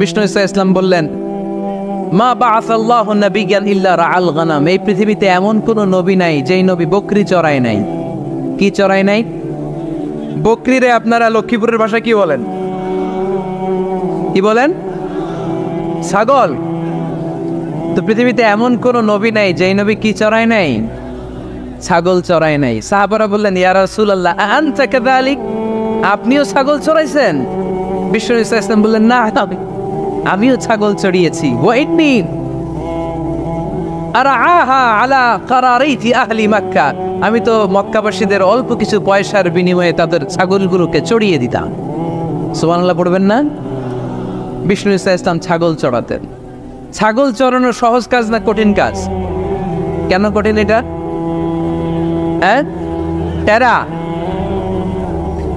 বিষ্ণু ঈসা ইসলাম বললেন, মা বাআসাল্লাহু নাবিয়্যান ইল্লা রাআল গানাম, এই পৃথিবীতে এমন কোন নবী নাই যেই নবী বকরি চড়ায় নাই। কি চড়ায় নাই? বকরিরে আপনারা লক্ষ্মীপুরের ভাষায় কি বলেন? কি বলেন? ছাগল। তো পৃথিবীতে এমন কোন নবী নাই যেই নবী কি চড়ায় নাই? ছাগল চড়ায় নাই। সাহাবারা বললেন, ইয়া রাসূলুল্লাহ আনতা কাযালিক, আপনিও ছাগল চড়াইছেন? বিষ্ণু ঈসা ইসলাম বললেন, না, আমিও ছাগল চড়িয়েছি। ওয়া ইন্নী আরআহা আলা কারারিতি আহলি মক্কা, আমি তো মক্কাবাসীদের অল্প কিছু পয়সার বিনিময়ে তাদের ছাগলগুলোকে চড়িয়ে দিতাম। সুবহানাল্লাহ পড়বেন না? বিষ্ণু ঈসা ইসলাম ছাগল চড়াতেন। ছাগল চড়ানো সহজ কাজ না কঠিন কাজ? কেন কঠিন এটা? হ্যাঁ, টেরা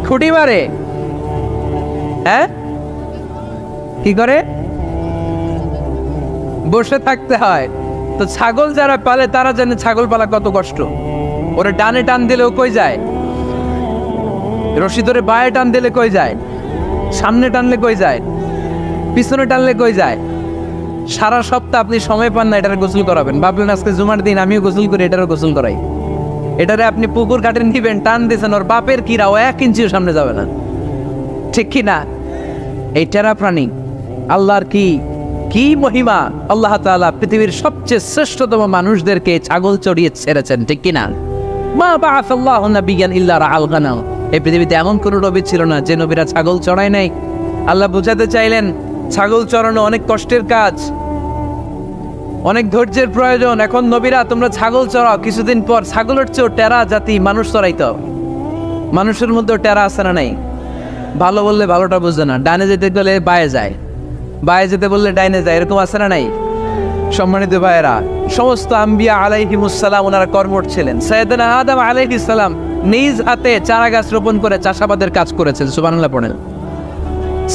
খুঁটি মারে। হ্যাঁ, কি করে? বসে থাকতে হয়। তো ছাগল যারা পালে তারা জানে ছাগল পালা কত কষ্ট। ওরা ডানে টান দিলেও কই যায়, রশি ধরে বায়ে টান দিলে কই যায়, সামনে টানলে কই যায়, পিছনে টানলে কই যায়। সারা সপ্তাহ আপনি সময় পান না এটারে গোসল করাবেন। ভাবলেন আজকে জুমার দিন আমিও গোসল করি, এটারও গোসল করাই। এটারে আপনি পুকুর ঘাটে নিবেন, টান দিয়েছেন, ওর বাপের কিরা ও 1 ইঞ্চিও সামনে যাবে না। ঠিক কি না? এই টেরা প্রাণী আল্লাহর কি কি মহিমা! আল্লাহ তাআলা পৃথিবীর সবচেয়ে শ্রেষ্ঠতম মানুষদেরকে ছাগল চড়িয়ে ছেড়েছেন। ঠিক কি না? মা বাআসাল্লাহু নাবিয়্যান ইল্লা রাআল গানাম, এই পৃথিবীতে এমন কোন নবী ছিল না যে নবীরা ছাগল চড়ায় নাই। আল্লাহ বুঝাতে চাইলেন ছাগল চড়ানো অনেক কষ্টের কাজ, অনেক ধৈর্যের প্রয়োজন। এখন নবীরা তোমরা ছাগল চড়াও, কিছুদিন পর ছাগলের চেয়েও টেরা জাতি মানুষ চড়াইতে হবে। মানুষের মধ্যেও টেরা আছে না নাই? ভালো বললে ভালোটা বুঝে না, ডানে যেতে গেলে বায়ে যায়, বায়ে যেতে বললে ডাইনে যায়, এরকম আছে না নাই? সম্মানিত ভাইয়েরা, সমস্ত আম্বিয়া আলাইহিমুসসালাম ওনারা কর্মঠ ছিলেন। সাইয়েদনা আদম আলাইহিস সালাম নিজ হাতে চারা গাছ রোপণ করে চাষাবাদের কাজ করেছেন। সুবহানাল্লাহ পড়েন।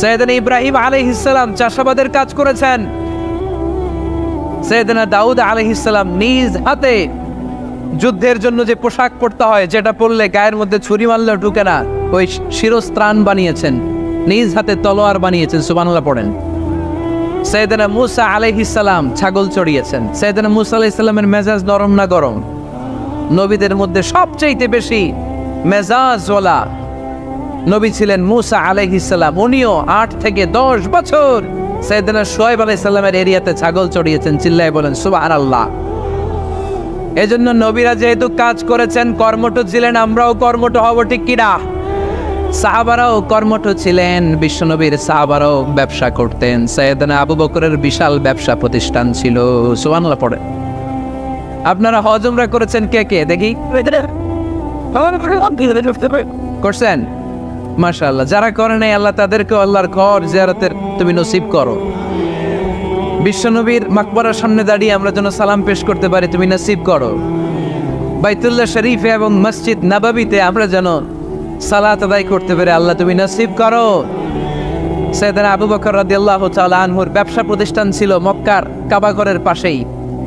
সাইয়েদনা ইব্রাহিম আলাইহিস সালাম চাষাবাদের কাজ করেছেন। সাইয়েদনা দাউদ আলাইহিস সালাম নিজ হাতে যুদ্ধের জন্য যে পোশাক পরতে হয়, যেটা পরলে গায়ের মধ্যে ছুরি মারলেও ঢুকে না, ওই শিরস্ত্রাণ বানিয়েছেন, নিজ হাতে তলোয়ার বানিয়েছেন। সুবহানাল্লাহ পড়েন। সাইয়েদনা মূসা আলাইহিস সালাম ছাগল চড়িয়েছেন। সাইয়েদনা মূসা আলাইহিস সালামের মেজাজ নরম না গরম? নবীদের মধ্যে সবচেয়ে বেশি মেজাজওয়ালা নবী ছিলেন মূসা আলাইহিস সালাম। উনিও 8 থেকে 10 বছর সাইয়েদনা শুআয়ব আলাইহিস সালামের এরিয়াতে ছাগল চড়িয়েছেন। চিল্লায় বলেন সুবহানাল্লাহ। এজন্য নবীরা যেহেতু কাজ করেছেন, কর্মঠ ছিলেন, আমরাও কর্মঠ হব। ঠিক কিনা? সাহাবারাও কর্মঠ ছিলেন। বিশ্বনবীর সাহাবারাও ব্যবসা করতেন। সাইয়েদনা আবু বকরের বিশাল ব্যবসা প্রতিষ্ঠান ছিল। সুবহানাল্লাহ পড়ে। আপনারা হজ উমরা করেছেন কে কে দেখি? করছেন? মাশাআল্লাহ। যারা করে নাই আল্লাহ তাদেরকে আল্লাহর ঘর জিয়ারতের তুমি নসিব করো। বিশ্বনবীর মাকবরার সামনে দাঁড়িয়ে আমরা যেন সালাম পেশ করতে পারি, তুমি নসিব করো। বাইতুল্লাহ শরীফে এবং মসজিদ নববীতে আমরা যেন সালাত আদায় করতে পারি, আল্লাহ তুমি নসিব করো। সাইয়েদনা আবু বকর রাদিয়াল্লাহু তাআলা আনহুর ব্যবসা প্রতিষ্ঠান ছিল মক্কার কাবা ঘরের পাশেই।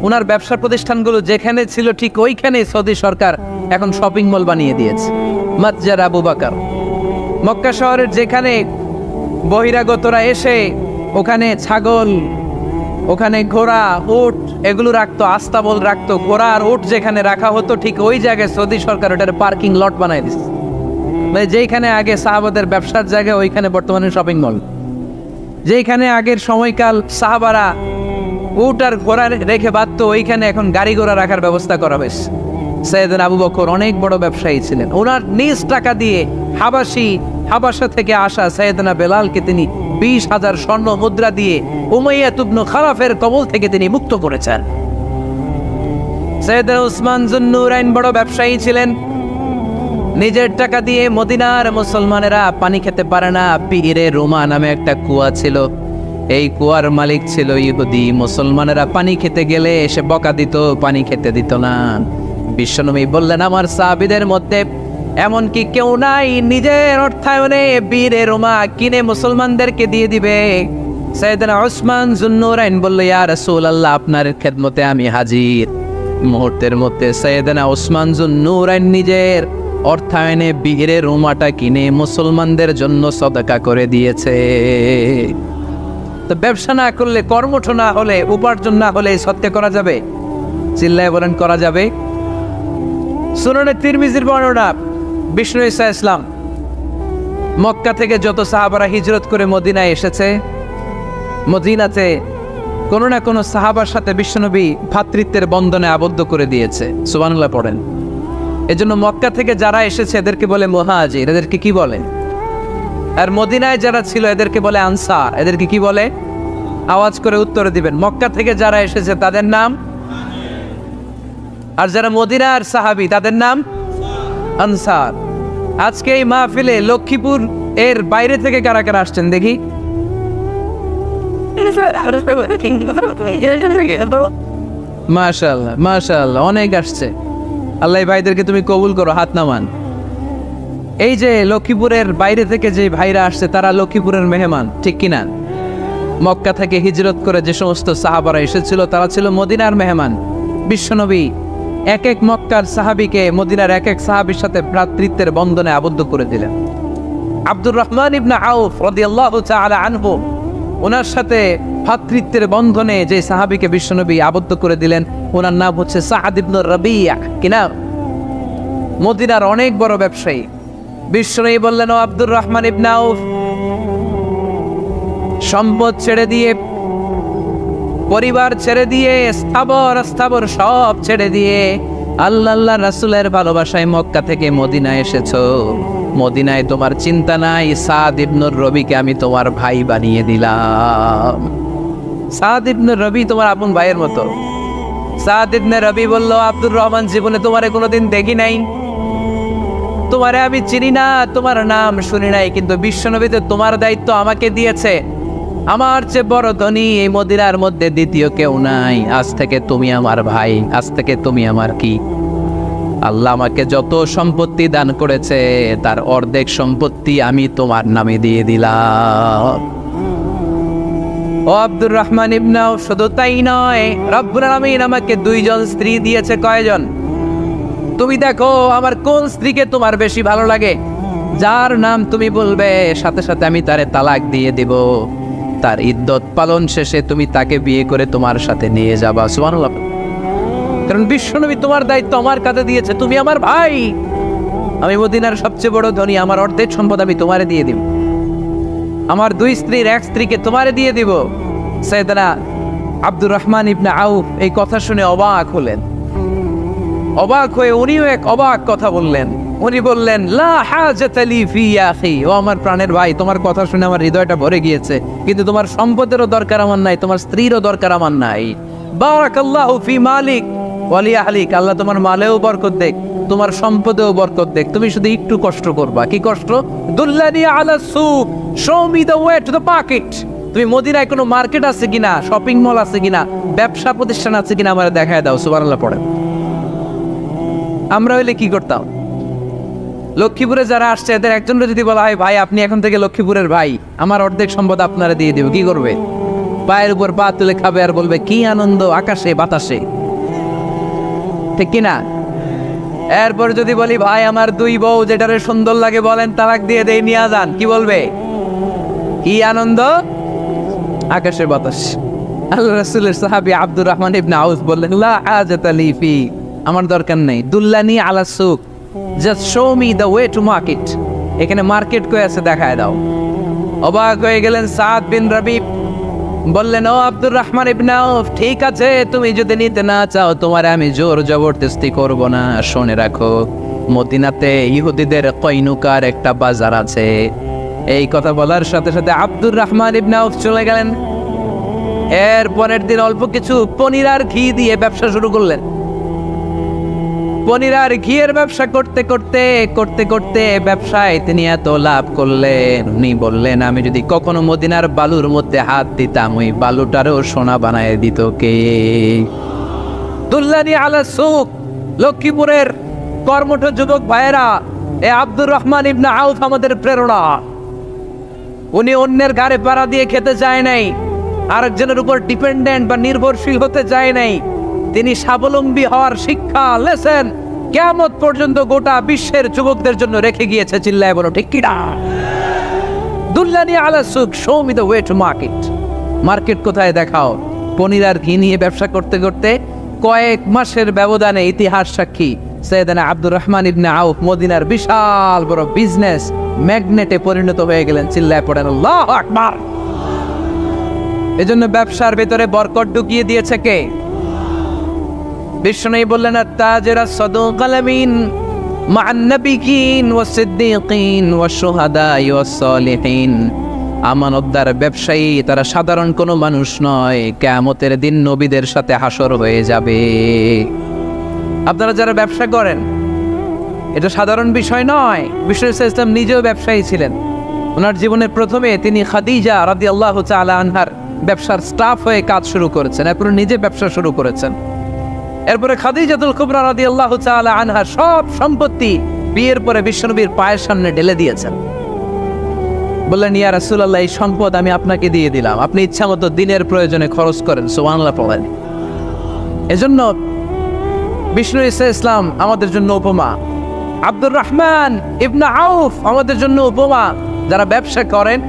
ওনার ব্যবসা প্রতিষ্ঠানগুলো যেখানে ছিল ঠিক ওইখানেই সৌদি সরকার এখন শপিং মল বানিয়ে দিয়েছে, মাতজার আবু বকর। মক্কা শহরের যেখানে বহিরাগতরা এসে ওখানে ছাগল, ওখানে ঘোড়া, উট এগুলো রাখতো, আস্তাবল রাখতো, ঘোড়া আর উট যেখানে রাখা হতো ঠিক ওই জায়গায় সৌদি সরকার ওটার পার্কিং লট বানাই দিচ্ছে। মানে যেখানে আগে সাহাবাদের ব্যবসার জায়গা, ওইখানে বর্তমানে শপিং মল। যেখানে আগের সময়কাল সাহাবারা উট আর ঘোড়া রেখে বাঁধতো, ওইখানে এখন গাড়ি ঘোড়া রাখার ব্যবস্থা করা হয়েছে। সাইয়েদনা আবু বকর অনেক বড় ব্যবসায়ী ছিলেন। ওনার নিজ টাকা দিয়ে হাবাসা থেকে আসা সাইয়েদনা বেলালকে তিনি 20,000 স্বর্ণ মুদ্রা দিয়ে উমাইয়া ইবনে খালাফের কবল থেকে তিনি মুক্ত করেছেন। সাইয়েদনা উসমান যুন্নুরাইন বড় ব্যবসায়ী ছিলেন। নিজের টাকা দিয়ে মদিনার মুসলমানেরা পানি খেতে পারে না, পীরে রোমা নামে একটা কুয়া ছিল, এই কুয়ার মালিক ছিল ইহুদি। মুসলমানেরা পানি খেতে গেলে এসে বকা দিত, পানি খেতে দিত না। বিশ্বনবী বললেন, আমার সাহাবীদের মধ্যে এমন কি কেউ নাই নিজের অর্থায়নে বীরে রোমা কিনে মুসলমানদেরকে দিয়ে দিবে? সাইয়েদনা উসমান যুন্নুরাইন বলল, ইয়া রাসূলুল্লাহ, আপনার খেদমতে আমি হাজির। মুহূর্তের মধ্যে সাইয়েদনা উসমান যুন্নুরাইন নিজের অর্থায়নে বীরে রোমাটা কিনে মুসলমানদের জন্য সদকা করে দিয়েছে। তো ব্যবসা না করলে, কর্মঠ না হলে, উপার্জন না হলে সৎকা করা যাবে? চিল্লায় বলেন করা যাবে? সুনানে তিরমিজির বর্ণনা, বিষ্ণু ঈসা ইসলাম মক্কা থেকে যত সাহাবারা হিজরত করে মদিনায় এসেছে, মদিনাতে কোনো না কোনো সাহাবার সাথে বিশ্বনবী ভ্রাতৃত্বের বন্ধনে আবদ্ধ করে দিয়েছে। সুবহানাল্লাহ পড়েন। এজন্য মক্কা থেকে যারা এসেছে এদেরকে বলে মুহাজির, এদেরকে কি বলে? আর মদিনায় যারা ছিল এদেরকে বলে আনসার, এদেরকে কি বলে? আওয়াজ করে উত্তর দিবেন। মক্কা থেকে যারা এসেছে তাদের নাম, আর যারা মদিনার সাহাবী তাদের নাম আনসার। আজকে এই মাহফিলে লক্ষ্মীপুর এর বাইরে থেকে কারা কারা আসছেন দেখি? মাশাআল্লাহ মাশাআল্লাহ, অনেক আসছে। আল্লাহ ভাইদেরকে তুমি কবুল করো, হাত নামান। এই যে লক্ষ্মীপুরের বাইরে থেকে যে ভাইরা আসছে তারা লক্ষ্মীপুরের মেহমান, ঠিক কিনা? মক্কা থেকে হিজরত করে যে সমস্ত সাহাবারা এসেছিল তারা ছিল মদিনার মেহমান। বিশ্বনবী এক এক মক্কার সাহাবীকে মদিনার এক এক সাহাবীর সাথে ভ্রাতৃত্বের বন্ধনে আবদ্ধ করে দিলেন। আব্দুর রহমান ইবনে আউফ রাদিয়াল্লাহু তাআলা আনহু, ওনার সাথে ভ্রাতৃত্বের বন্ধনে যে সাহাবীকে বিশ্বনবী আবদ্ধ করে দিলেন ওনার নাম হচ্ছে সাআদ ইবনে রাবিয়া, কিনা? মদিনার অনেক বড় ব্যবসায়ী। বিশ্বনবী বললেন, ও আব্দুর রহমান ইবনে আউফ, সম্পদ ছেড়ে দিয়ে, পরিবার ছেড়ে দিয়ে, স্থাবর সব ছেড়ে দিয়ে আল্লাহ রাসূলের ভালোবাসায় মক্কা থেকে মদিনায় এসেছো। মদিনায় তোমার চিন্তা নাই, সাদ ইবনুর রবিকে আমি তোমার ভাই বানিয়ে দিলাম। সাদ ইবনুর রবি তোমার আপন ভাইয়ের মতো। সাদ ইবনে রবি বলল, আব্দুর রহমান, জীবনে তোমারে কোনোদিন দেখি নাই, তোমারে আমি চিনি না, তোমার নাম শুনি নাই, কিন্তু বিশ্বনবীতে তোমার দায়িত্ব আমাকে দিয়েছে। আমার চেয়ে বড় ধনী এই মদিনার মধ্যে দ্বিতীয় কেউ নাই। আজ থেকে তুমি আমার ভাই, আজ থেকে তুমি আমার কি? আল্লাহ আমাকে যত সম্পত্তি দান করেছে তার অর্ধেক সম্পত্তি আমি তোমার নামে দিয়ে দিলাম। ও আব্দুর রহমান ইবনে আউফ, শুধু তাই নয়, রব্বুল আলামিন আমাকে দুইজন স্ত্রী দিয়েছে। কয়জন? তুমি দেখো আমার কোন স্ত্রীকে তোমার বেশি ভালো লাগে, যার নাম তুমি বলবে সাথে সাথে আমি তারে তালাক দিয়ে দেব। তার ইদ্যত পালন শেষে তুমি তাকে বিয়ে করে তোমার সাথে নিয়ে যাবা। সুবহানাল্লাহ। কারণ বিশ্বনবী তোমার দায়িত্ব আমার কাছে দিয়েছে, তুমি আমার ভাই, আমি মদিনার সবচেয়ে বড় ধনী, আমার অর্ধেক সম্পদ আমি তোমারে দিয়ে দিব, আমার দুই স্ত্রীর এক স্ত্রীকে তোমারে দিয়ে দিব। সাইয়েদনা আব্দুর রহমান ইবনে আউফ এই কথা শুনে অবাক হলেন। অবাক হয়ে উনিও এক অবাক কথা বললেন। উনি বললেন, লা হাজাতা লি ফি ইয়া আখি, ও আমার প্রাণের ভাই, তোমার কথা শুনে আমার হৃদয়টা ভরে গিয়েছে, কিন্তু তোমার সম্পদেরও দরকার আমার নাই, তোমার স্ত্রীরও দরকার আমার নাই। বারাকাল্লাহু ফি মালিক ওয়া লি আহলিক, আল্লাহ তোমার মালেও বরকত দেখ, তোমার সম্পদেও বরকত দেখ। তুমি শুধু একটু কষ্ট করবা। কি কষ্ট? দুল্লানি আলা সুক, show me the way to the market. তুমি মদিনায় কোনো মার্কেট আছে কিনা, শপিং মল আছে কিনা, ব্যবসা প্রতিষ্ঠান আছে কিনা আমারে দেখায় দাও। সুবহানাল্লাহ পড়েন। আমরা হইলে কি করতাম? লক্ষ্মীপুরে যারা আসছে এদের একজনকে যদি বলা হয়, ভাই আপনি এখন থেকে লক্ষ্মীপুরের ভাই, আমার অর্ধেক সম্পদ আপনারা দিয়ে দিব, কি করবে? পায়ের উপর পা তুলে খাবে আর বলবে কি আনন্দ আকাশে বাতাসে, ঠিক কিনা? এরপর যদি বলি, ভাই আমার দুই বউ যেটারে সুন্দর লাগে বলেন তালাক দিয়ে দেই, নিয়ে যান, কি বলবে? কি আনন্দ আকাশে বাতাস। আল্লাহ রাসূলের সাহাবী আব্দুর রহমান ইবনে আউফ বললেন, লা হাজাতা লি ফি, আমার দরকার নেই। দুল্লানি আলা সুক, just show me the way to market, এখানে মার্কেট কই আছে দেখায় দাও। অবাক হয়ে গেলেন সাদ বিন রবি, বললেন, ও আব্দুর রহমান ইবনে আউফ, ঠিক আছে, তুমি যদি নিতে না চাও তোমারে আমি জোর জবরদস্তি করব না। শুনে রাখো, মদিনাতে ইহুদিদের কয়নুকার একটা বাজার আছে। এই কথা বলার সাথে সাথে আব্দুর রহমান ইবনে আউফ চলে গেলেন। এর পরের দিন অল্প কিছু পনির আর ঘি দিয়ে ব্যবসা শুরু করলেন। পনির আর ঘিয়ের ব্যবসা করতে করতে করতে করতে ব্যবসায় তিনি এত লাভ করলেন, উনি বললেন, আমি যদি কখনো মদিনার বালুর মধ্যে হাত দিতাম ওই বালুটারও সোনা বানায় দিত কে? দুল্লানি আলা সুক, লক্ষ্মীপুরের কর্মঠ যুবক ভাইয়েরা, এ আব্দুর রহমান ইবনে আউফ আমাদের প্রেরণা। উনি অন্যের ঘাড়ে পাড়া দিয়ে খেতে চায় নাই, আরেকজনের উপর ডিপেন্ডেন্ট বা নির্ভরশীল হতে চায় নাই। তিনি স্বাবলম্বী হওয়ার শিক্ষা, লেসেন কিয়ামত পর্যন্ত গোটা বিশ্বের যুবকদের জন্য রেখে গিয়েছে। চিল্লায় বলো ঠিক কিনা? দুল্লানি আলা সুক, show me the way to market. Market কোথায় দেখাও। পনির আর ঘি নিয়ে ব্যবসা করতে করতে কয়েক মাসের ব্যবধানে ইতিহাস সাক্ষী সৈয়দনা আব্দুর রহমান ইবনে আউফ মদিনার বিশাল বড় বিজনেস ম্যাগনেটে পরিণত হয়ে গেলেন। চিল্লায় পড়েন আল্লাহু আকবার। এজন্য ব্যবসার ভেতরে বরকত ঢুকিয়ে দিয়েছে কে? বিষ্ণু বললেন আত-তাজির আস-সাদুকাল আমিন মা'আন নাবিয়্যিন ওয়াস-সিদ্দীকিন ওয়াশ-শুহাদা ওয়াস-সালিহিন। আমানতদার ব্যবসায়ী তারা সাধারণ কোনো মানুষ নয়, কিয়ামতের দিন নবীদের সাথে হাসর হয়ে যাবে। আপনারা যারা ব্যবসা করেন, এটা সাধারণ বিষয় নয়। বিষ্ণু ইসলাম নিজেও ব্যবসায়ী ছিলেন। ওনার জীবনের প্রথমে তিনি খাদিজা রাদিয়াল্লাহু তাআলা আনহার ব্যবসার স্টাফ হয়ে কাজ শুরু করেছেন, এরপরে নিজে ব্যবসা শুরু করেছেন। এরপরে খাদিজাতুল কুবরা রাদিয়াল্লাহু তাআলা আনহা সব সম্পত্তি বিয়ের পরে বিশ্বনবীর পায়ের সামনে ঢেলে দিয়েছেন। বললেন, ইয়া রাসূলুল্লাহ, এই সম্পদ আমি আপনাকে দিয়ে দিলাম, আপনি ইচ্ছা মতো দিনের প্রয়োজনে খরচ করেন। সুবহানাল্লাহ পড়েন। এজন্য বিষ্ণু ইসলাম আমাদের জন্য উপমা, আব্দুর রহমান ইবনে আউফ আমাদের জন্য উপমা। যারা ব্যবসা করেন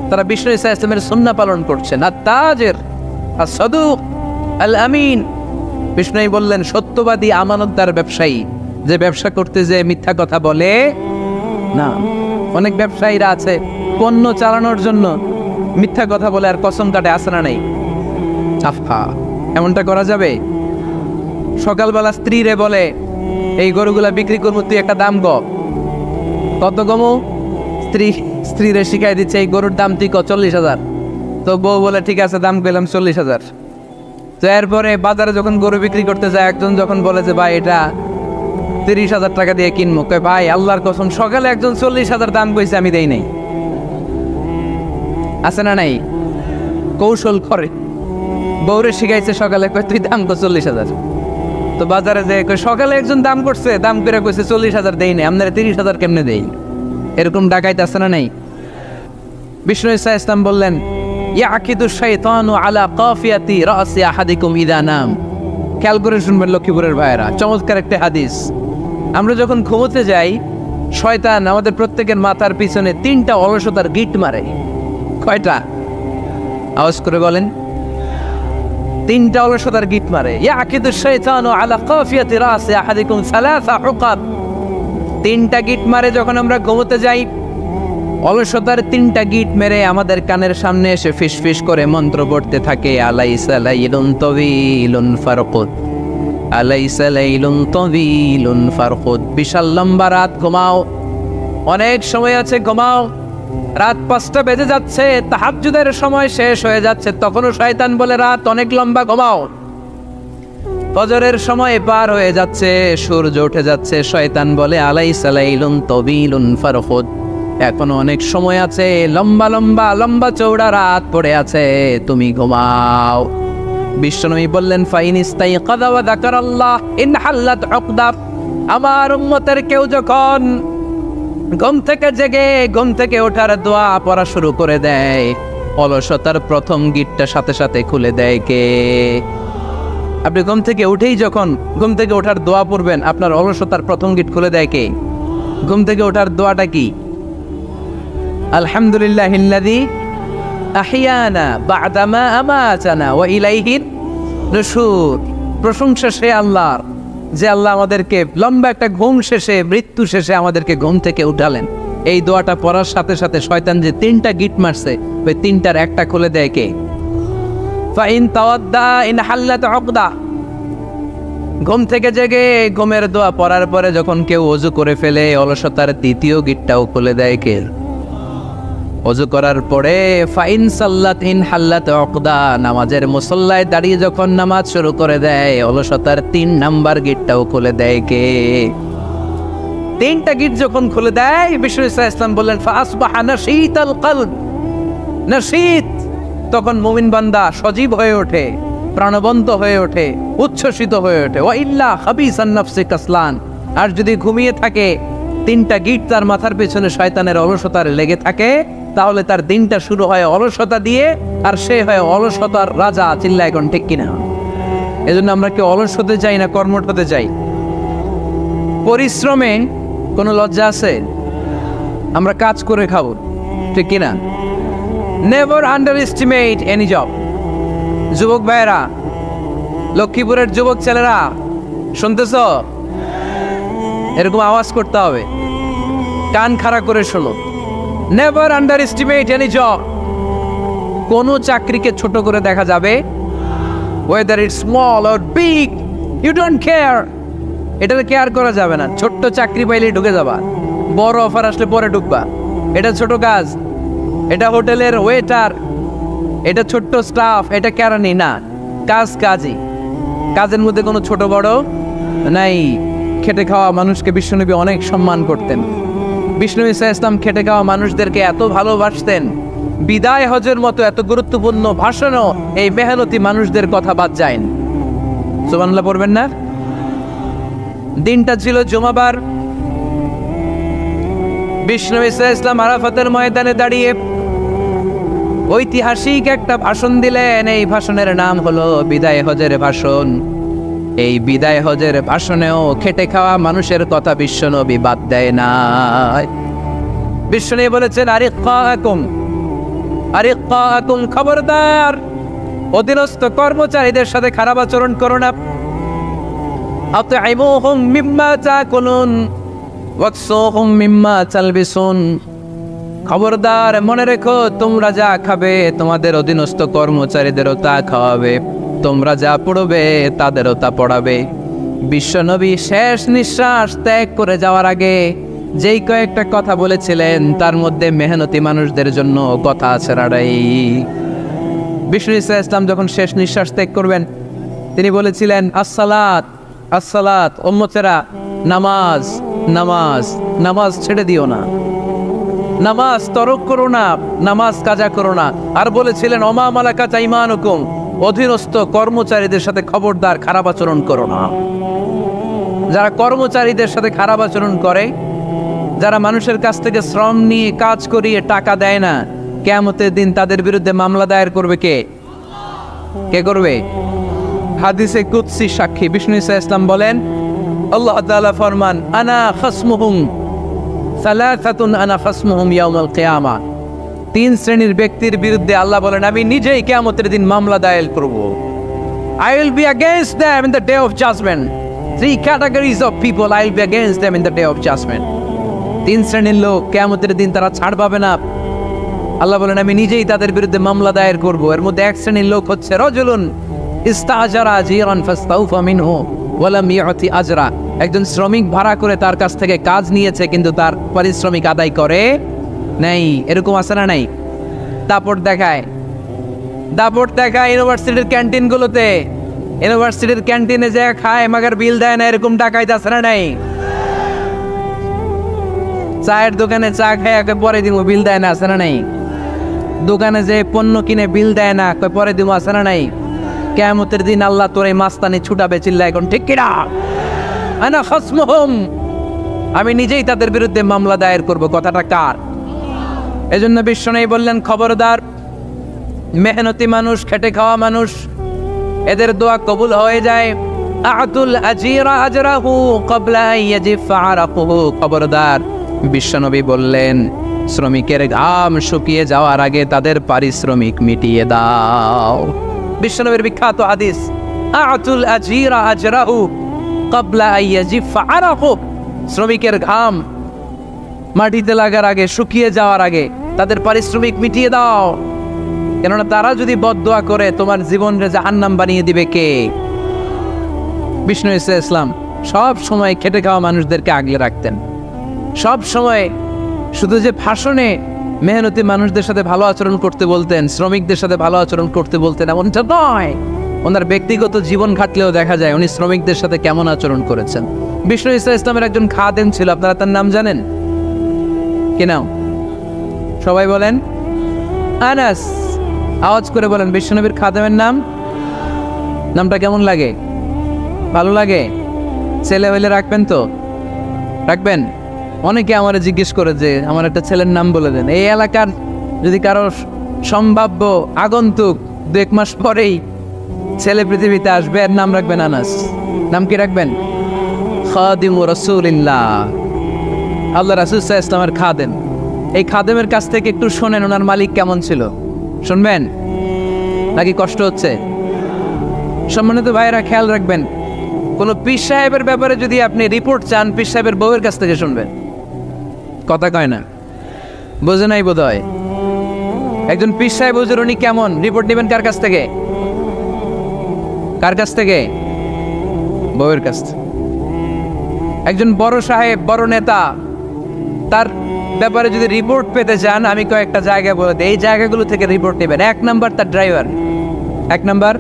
তারা বিষ্ণু ইসলামের সুন্নাহ পালন করছেন। আত-তাজির আস-সাদুক আল আমিন। বিষ্ণু বললেন, সত্যবাদী আমানতদার ব্যবসায়ী, যে ব্যবসা করতে যে মিথ্যা কথা বলে না। অনেক ব্যবসায়ীরা আছে পণ্য চালানোর জন্য মিথ্যা কথা বলে আর কসম কাটে, আছে না নাই? আফা, এমনটা করা যাবে? সকালবেলা স্ত্রীরে বলে, এই গরুগুলা বিক্রি করবো, তুই একটা দাম কত গমু? স্ত্রীরে শিখাই দিচ্ছে, এই গরুর দাম তুই 40,000। তো বউ বলে, ঠিক আছে, দাম পেলাম 40,000। তো এরপরে বাজারে যখন গরু বিক্রি করতে যায়, একজন যখন বলে যে ভাই এটা 30,000 টাকা দিয়ে কিনবো, কয় ভাই আল্লাহর কসম সকালে একজন 40,000 দাম কইছে, আমি দেই নাই। আছে না নাই? কৌশল করে। বউরে শিখাইছে সকালে, কয় তুই দাম কর 40,000। তো বাজারে যে সকালে একজন দাম করছে, দাম করে কইছে 40,000 দেই নাই, আপনারা 30,000 কেমনে দেই? এরকম ডাকাইত আছে না নাই? বিষ্ণু ইসলাম বললেন, ইয়াকিদু শাইতানু আলা কাফিয়াতি রাসি আহাদিকুম ইযা নাম। খেয়াল করে শুনবেন লক্ষ্মীপুরের ভাইয়েরা, চমৎকার একটা হাদিস। আমরা যখন ঘুমোতে যাই, শয়তান আমাদের প্রত্যেকের মাথার পিছনে 3টা অলসতার গিট মারে। কয়টা? আওয়াজ করে বলেন। 3টা অলসতার গিট মারে। ইয়াকিদু শাইতানু আলা কাফিয়াতি রাসি আহাদিকুম সালাসা হুকাব। 3টা গিট মারে যখন আমরা ঘুমোতে যাই। অলসতার 3টা গিট মেরে আমাদের কানের সামনে এসে ফিসফিস করে মন্ত্র পড়তে থাকে, আলাইসা লাইলুন তাওয়ীলুন ফারকুদ, আলাইসা লাইলুন তাওয়ীলুন ফারকুদ। বিশাল লম্বা রাত, ঘুমাও। অনেক সময় আছে, ঘুমাও। রাত 5টা বেজে যাচ্ছে, তাহাজ্জুদের সময় শেষ হয়ে যাচ্ছে, তখনও শয়তান বলে রাত অনেক লম্বা, ঘুমাও। ফজরের সময় পার হয়ে যাচ্ছে, সূর্য উঠে যাচ্ছে, শয়তান বলে আলাইসা লাইলুন তাওয়ীলুন ফারকুদ, এখনো অনেক সময় আছে, লম্বা লম্বা লম্বা চৌড়া রাত পড়ে আছে, তুমি ঘুমাও। বিশ্বনবী বললেন, ফাইন ইস্তাইকাযা ওয়া যাকারাল্লাহ ইনহাল্লাত উকদা। আমার উম্মতের কেউ যখন ঘুম থেকে জেগে ঘুম থেকে ওঠার দোয়া পড়া শুরু করে দেয়, অলসতার প্রথম গিটটা সাথে সাথে খুলে দেয় কে? আপনি ঘুম থেকে উঠেই যখন ঘুম থেকে ওঠার দোয়া পড়বেন, আপনার অলসতার প্রথম গিট খুলে দেয় কে? ঘুম থেকে ওঠার দোয়াটা কি? আলহামদুলিল্লাহিল্লাযী আহিয়ানা বা'দা মা আমাতানা ওয়া ইলাইহিন নুশুর। প্রশংসা সে আল্লাহর, যে আল্লাহ আমাদেরকে লম্বা একটা ঘুম শেষে, মৃত্যু শেষে আমাদেরকে ঘুম থেকে উঠালেন। এই দোয়াটা পড়ার সাথে সাথে শয়তান যে 3টা গিট মারছে, ওই 3টার একটা খুলে দেয় কে? ফাইন তাওয়াদ্দা ইনহাল্লাত উকদা। ঘুম থেকে জেগে ঘুমের দোয়া পড়ার পরে যখন কেউ ওযু করে ফেলে, অলসতার 2য় গিটটাও খুলে দেয় কে? ওযু করার পরে ফাইন সাল্লাত ইনহাল্লাত উকদা, নামাজের মুসল্লায় দাঁড়িয়ে যখন নামাজ শুরু করে দেয়, অলসতার 3 নাম্বার গিটটাও খুলে দেয় কে? 3টা গিট যখন খুলে দেয়, বিষ্ণু ইসলাম বললেন, ফাসবাহা নাশীতাল কলব। নাশীত, তখন মুমিন বান্দা সজীব হয়ে ওঠে, প্রাণবন্ত হয়ে ওঠে, উচ্ছ্বসিত হয়ে ওঠে। ওয়া ইল্লা খাবিসান নাফসি কাসলান। আর যদি ঘুমিয়ে থাকে, 3টা গিট তার মাথার পেছনে শয়তানের অলসতার লেগে থাকে, তাহলে তার দিনটা শুরু হয় অলসতা দিয়ে, আর সে হয় অলসতার রাজা। চিল্লা এখন ঠিক কিনা? এজন্য আমরা কি অলস হতে চাই না কর্মঠ হতে চাই? পরিশ্রমে কোনো লজ্জা আছে? আমরা কাজ করে খাবো, ঠিক কিনা? Never underestimate any job. যুবক ভাইয়েরা, লক্ষ্মীপুরের যুবক ছেলেরা শুনতেছ? এরকম আওয়াজ করতে হবে, কান খাড়া করে শোনো। Never underestimate any job. কোনো চাকরিকে ছোট করে দেখা যাবে, whether it's small or big, you don't care. এটাতে কেয়ার করা যাবে না। ছোট্ট চাকরি পাইলে ঢুকে যাবা, বড় অফার আসলে পরে ঢুকবা। এটা ছোট কাজ, এটা হোটেলের ওয়েটার, এটা ছোট্ট স্টাফ, এটা কেরানি না। কাজ কাজই, কাজের মধ্যে কোনো ছোট বড় নাই। খেটে খাওয়া মানুষকে বিশ্বনবী অনেক সম্মান করতেন। বিষ্ণু ঈসা ইসলাম খেটে খাওয়া মানুষদেরকে এত ভালোবাসতেন, বিদায় হজের মতো এত গুরুত্বপূর্ণ ভাষণও এই মেহনতি মানুষদের কথা বাদ যায়নি। সুবহানাল্লাহ পড়বেন না? দিনটা ছিল জুমাবার। বিষ্ণু ঈসা ইসলাম আরাফাতের ময়দানে দাঁড়িয়ে ঐতিহাসিক একটা ভাষণ দিলেন। এই ভাষণের নাম হলো বিদায় হজের ভাষণ। এই বিদায় হজের ভাষণেও খেটে খাওয়া মানুষের কথা বিশ্বনবী বাদ দেয় না। বিশ্বনবী বলেছেন, আরিক্কাকুম, খবরদার, অধীনস্থ কর্মচারীদের সাথে খারাপ আচরণ করো না। আতঈমুহুম মিম্মা তাকুলুন ওয়াকসুহুম মিম্মা তালবিসুন। খবরদার, মনে রেখো, তোমরা যা খাবে তোমাদের অধীনস্থ কর্মচারীদেরও তা খাওয়াবে, তোমরা যা পড়বে তাদেরও তা পড়াবে। বিশ্বনবী শেষ নিঃশ্বাস ত্যাগ করে যাওয়ার আগে যেই কয়েকটা কথা বলেছিলেন, তার মধ্যে মেহনতি মানুষদের জন্য কথা আছে রাড়াই। বিষ্ণু ঈসা ইসলাম যখন শেষ নিঃশ্বাস ত্যাগ করবেন, তিনি বলেছিলেন, আসসালাত আসসালাত, উম্মতেরা, নামাজ নামাজ, নামাজ ছেড়ে দিও না, নামাজ তরক করো না, নামাজ কাজা করো না। আর বলেছিলেন, ওমা মালাকাত আইমানুকুম, অধীনস্থ কর্মচারীদের সাথে খবরদার খারাপ আচরণ করো না। যারা কর্মচারীদের সাথে খারাপ আচরণ করে, যারা মানুষের কাছ থেকে শ্রম নিয়ে কাজ করিয়ে টাকা দেয় না, কিয়ামতের দিন তাদের বিরুদ্ধে মামলা দায়ের করবে কে? কে করবে? হাদিসে কুদসি সাক্ষী বিষ্ণু ঈসা ইসলাম বলেন, আল্লাহ তাআলা ফরমান, আনা খাসমুহুম সালাসাতুন, আনা খাসমুহুম ইয়াউমাল কিয়ামা। তিন শ্রেণীর ব্যক্তির বিরুদ্ধে আল্লাহ বলেন, আমি নিজেই কিয়ামতের দিন মামলা দায়ের করব। I will be against them in the day of judgment. Three categories of people, I will be against them in the day of judgment. তিন শ্রেণীর লোক কিয়ামতের দিন তারা ছাড় পাবে না। আল্লাহ বলেন, আমি নিজেই তাদের বিরুদ্ধে মামলা দায়ের করব। এর মধ্যে এক শ্রেণীর লোক হচ্ছে রাজুলুন ইস্তাজারা জিরান ফাস্তাউফা মিনহু ওয়া লাম ইউতি আজরা। একজন শ্রমিক ভাড়া করে তার কাছ থেকে কাজ নিয়েছে, কিন্তু তার পারিশ্রমিক আদায় করে নাই। এরকম আছে না নাই? দাপট দেখায়, দাপট দেখায় ইউনিভার্সিটির ক্যান্টিনগুলোতে। ইউনিভার্সিটির ক্যান্টিনে যে খায় মাগার বিল দেয় না, এরকম ডাকাইত আছে না নাই? চায়ের দোকানে চা খায় পরে দিব, বিল দেয় না, আছে না নাই? দোকানে যে পণ্য কিনে বিল দেয় না, পরে দিব, আছে না নাই? কিয়ামতের দিন আল্লাহ তোর এই মাস্তানি ছুটাবে, চিল্লা এখন ঠিক কিনা? আনা খাসমুহুম, আমি নিজেই তাদের বিরুদ্ধে মামলা দায়ের করব। কথাটা কার? এজন্য বিশ্বনবী বললেন, খবরদার, মেহনতি মানুষ, খেটে খাওয়া মানুষ, এদের দোয়া কবুল হয়ে যায়। আতুল আজিরা আজরাহু ক্বাবলা আন ইয়াজিফা আরাকুহু। খবরদার, বিশ্বনবী বললেন, শ্রমিকের ঘাম শুকিয়ে যাওয়ার আগে তাদের পারিশ্রমিক মিটিয়ে দাও। বিশ্বনবীর বিখ্যাত হাদিস, আতুল আজিরা আজরাহু ক্বাবলা আন ইয়াজিফা আরাকুহু। শ্রমিকের ঘাম মাটিতে লাগার আগে, শুকিয়ে যাওয়ার আগে তাদের পারিশ্রমিক মিটিয়ে দাও। কেননা তারা যদি বদদোয়া করে তোমার জীবনরে জাহান্নাম বানিয়ে দিবে কে? বিষ্ণু ঈসা ইসলাম সব সময় খেটে খাওয়া মানুষদেরকে আগলে রাখতেন। সব সময় শুধু যে ভাষণে মেহনতি মানুষদের সাথে ভালো আচরণ করতে বলতেন, শ্রমিকদের সাথে ভালো আচরণ করতে বলতেন, এমনটা নয়। ওনার ব্যক্তিগত জীবন ঘাটলেও দেখা যায় উনি শ্রমিকদের সাথে কেমন আচরণ করেছেন। বিষ্ণু ঈসা ইসলামের একজন খাদেম ছিল, আপনারা তার নাম জানেন কি নাম? সবাই বলেন আনাস। আওয়াজ করে বলেন, বিশ্বনবীর খাদেমের নাম। নামটা কেমন লাগে? ভালো লাগে? ছেলে হইলে রাখবেন তো? রাখবেন? অনেকে আমার জিজ্ঞেস করে যে আমার একটা ছেলের নাম বলে দেন। এই এলাকার যদি কারো সম্ভাব্য আগন্তুক 2 মাস পরেই ছেলে পৃথিবীতে আসবে, এর নাম রাখবেন আনাস। নাম কি রাখবেন? খাদিমু রাসূলিল্লাহ, আল্লাহ রাসূল সাল্লাল্লাহু আলাইহি ওয়াসাল্লামের খাদেম। এই খাদেমের কাছ থেকে একটু শোনেন ওনার মালিক কেমন ছিল। শুনবেন নাকি কষ্ট হচ্ছে? সম্মানিত ভাইয়েরা খেয়াল রাখবেন, কোন পীর সাহেবের ব্যাপারে যদি আপনি রিপোর্ট চান, পীর সাহেবের বউয়ের কাছ থেকে শুনবেন। কথা কয় না, বোঝে নাই বোধ হয়। একজন পীর সাহেব হুজুর উনি কেমন, রিপোর্ট নেবেন কার কাছ থেকে? কার কাছ থেকে? বউয়ের কাছ থেকে। একজন বড় সাহেব, বড় নেতা, তার ব্যাপারে যদি রিপোর্ট পেতে চান, আমি কয়েকটা জায়গা বলে দিই, এই জায়গাগুলো থেকে রিপোর্ট নেবেন। 1 নাম্বার তার ড্রাইভার, 1 নাম্বার।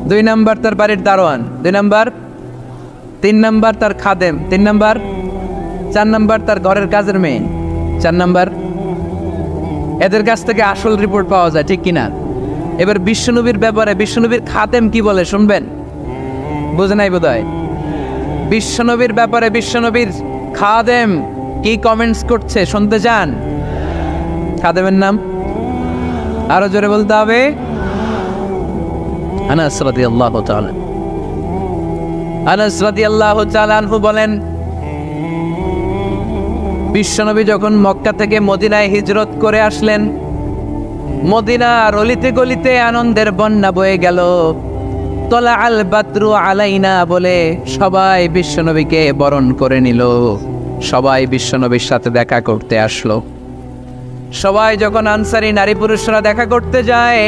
2 নাম্বার তার বাড়ির দারোয়ান, 2 নাম্বার। 3 নাম্বার তার খাদেম, 3 নাম্বার। 4 নাম্বার তার ঘরের কাজের মেয়ে, 4 নাম্বার। এদের কাছ থেকে আসল রিপোর্ট পাওয়া যায়, ঠিক কিনা? এবার বিশ্বনবীর ব্যাপারে বিশ্বনবীর খাদেম কি বলে শুনবেন? বুঝে নাই বোধ হয়। বিশ্বনবীর ব্যাপারে বিশ্বনবীর খাদেম কি কমেন্টস করছে শুনতে চান? খাদেমের নাম আরো জোরে বলতে হবে। আনাস রাদিয়াল্লাহু তাআলা, আনাস রাদিয়াল্লাহু তাআলা আনহু বলেন, বিশ্বনবী যখন মক্কা থেকে মদিনায় হিজরত করে আসলেন, মদিনার অলিতে গলিতে আনন্দের বন্যা বয়ে গেল। তলা আল বাদরু আলাইনা বলে সবাই বিশ্বনবীকে বরণ করে নিল, সবাই বিশ্বনবীর সাথে দেখা করতে আসলো। সবাই যখন আনসারী নারী পুরুষরা দেখা করতে যায়,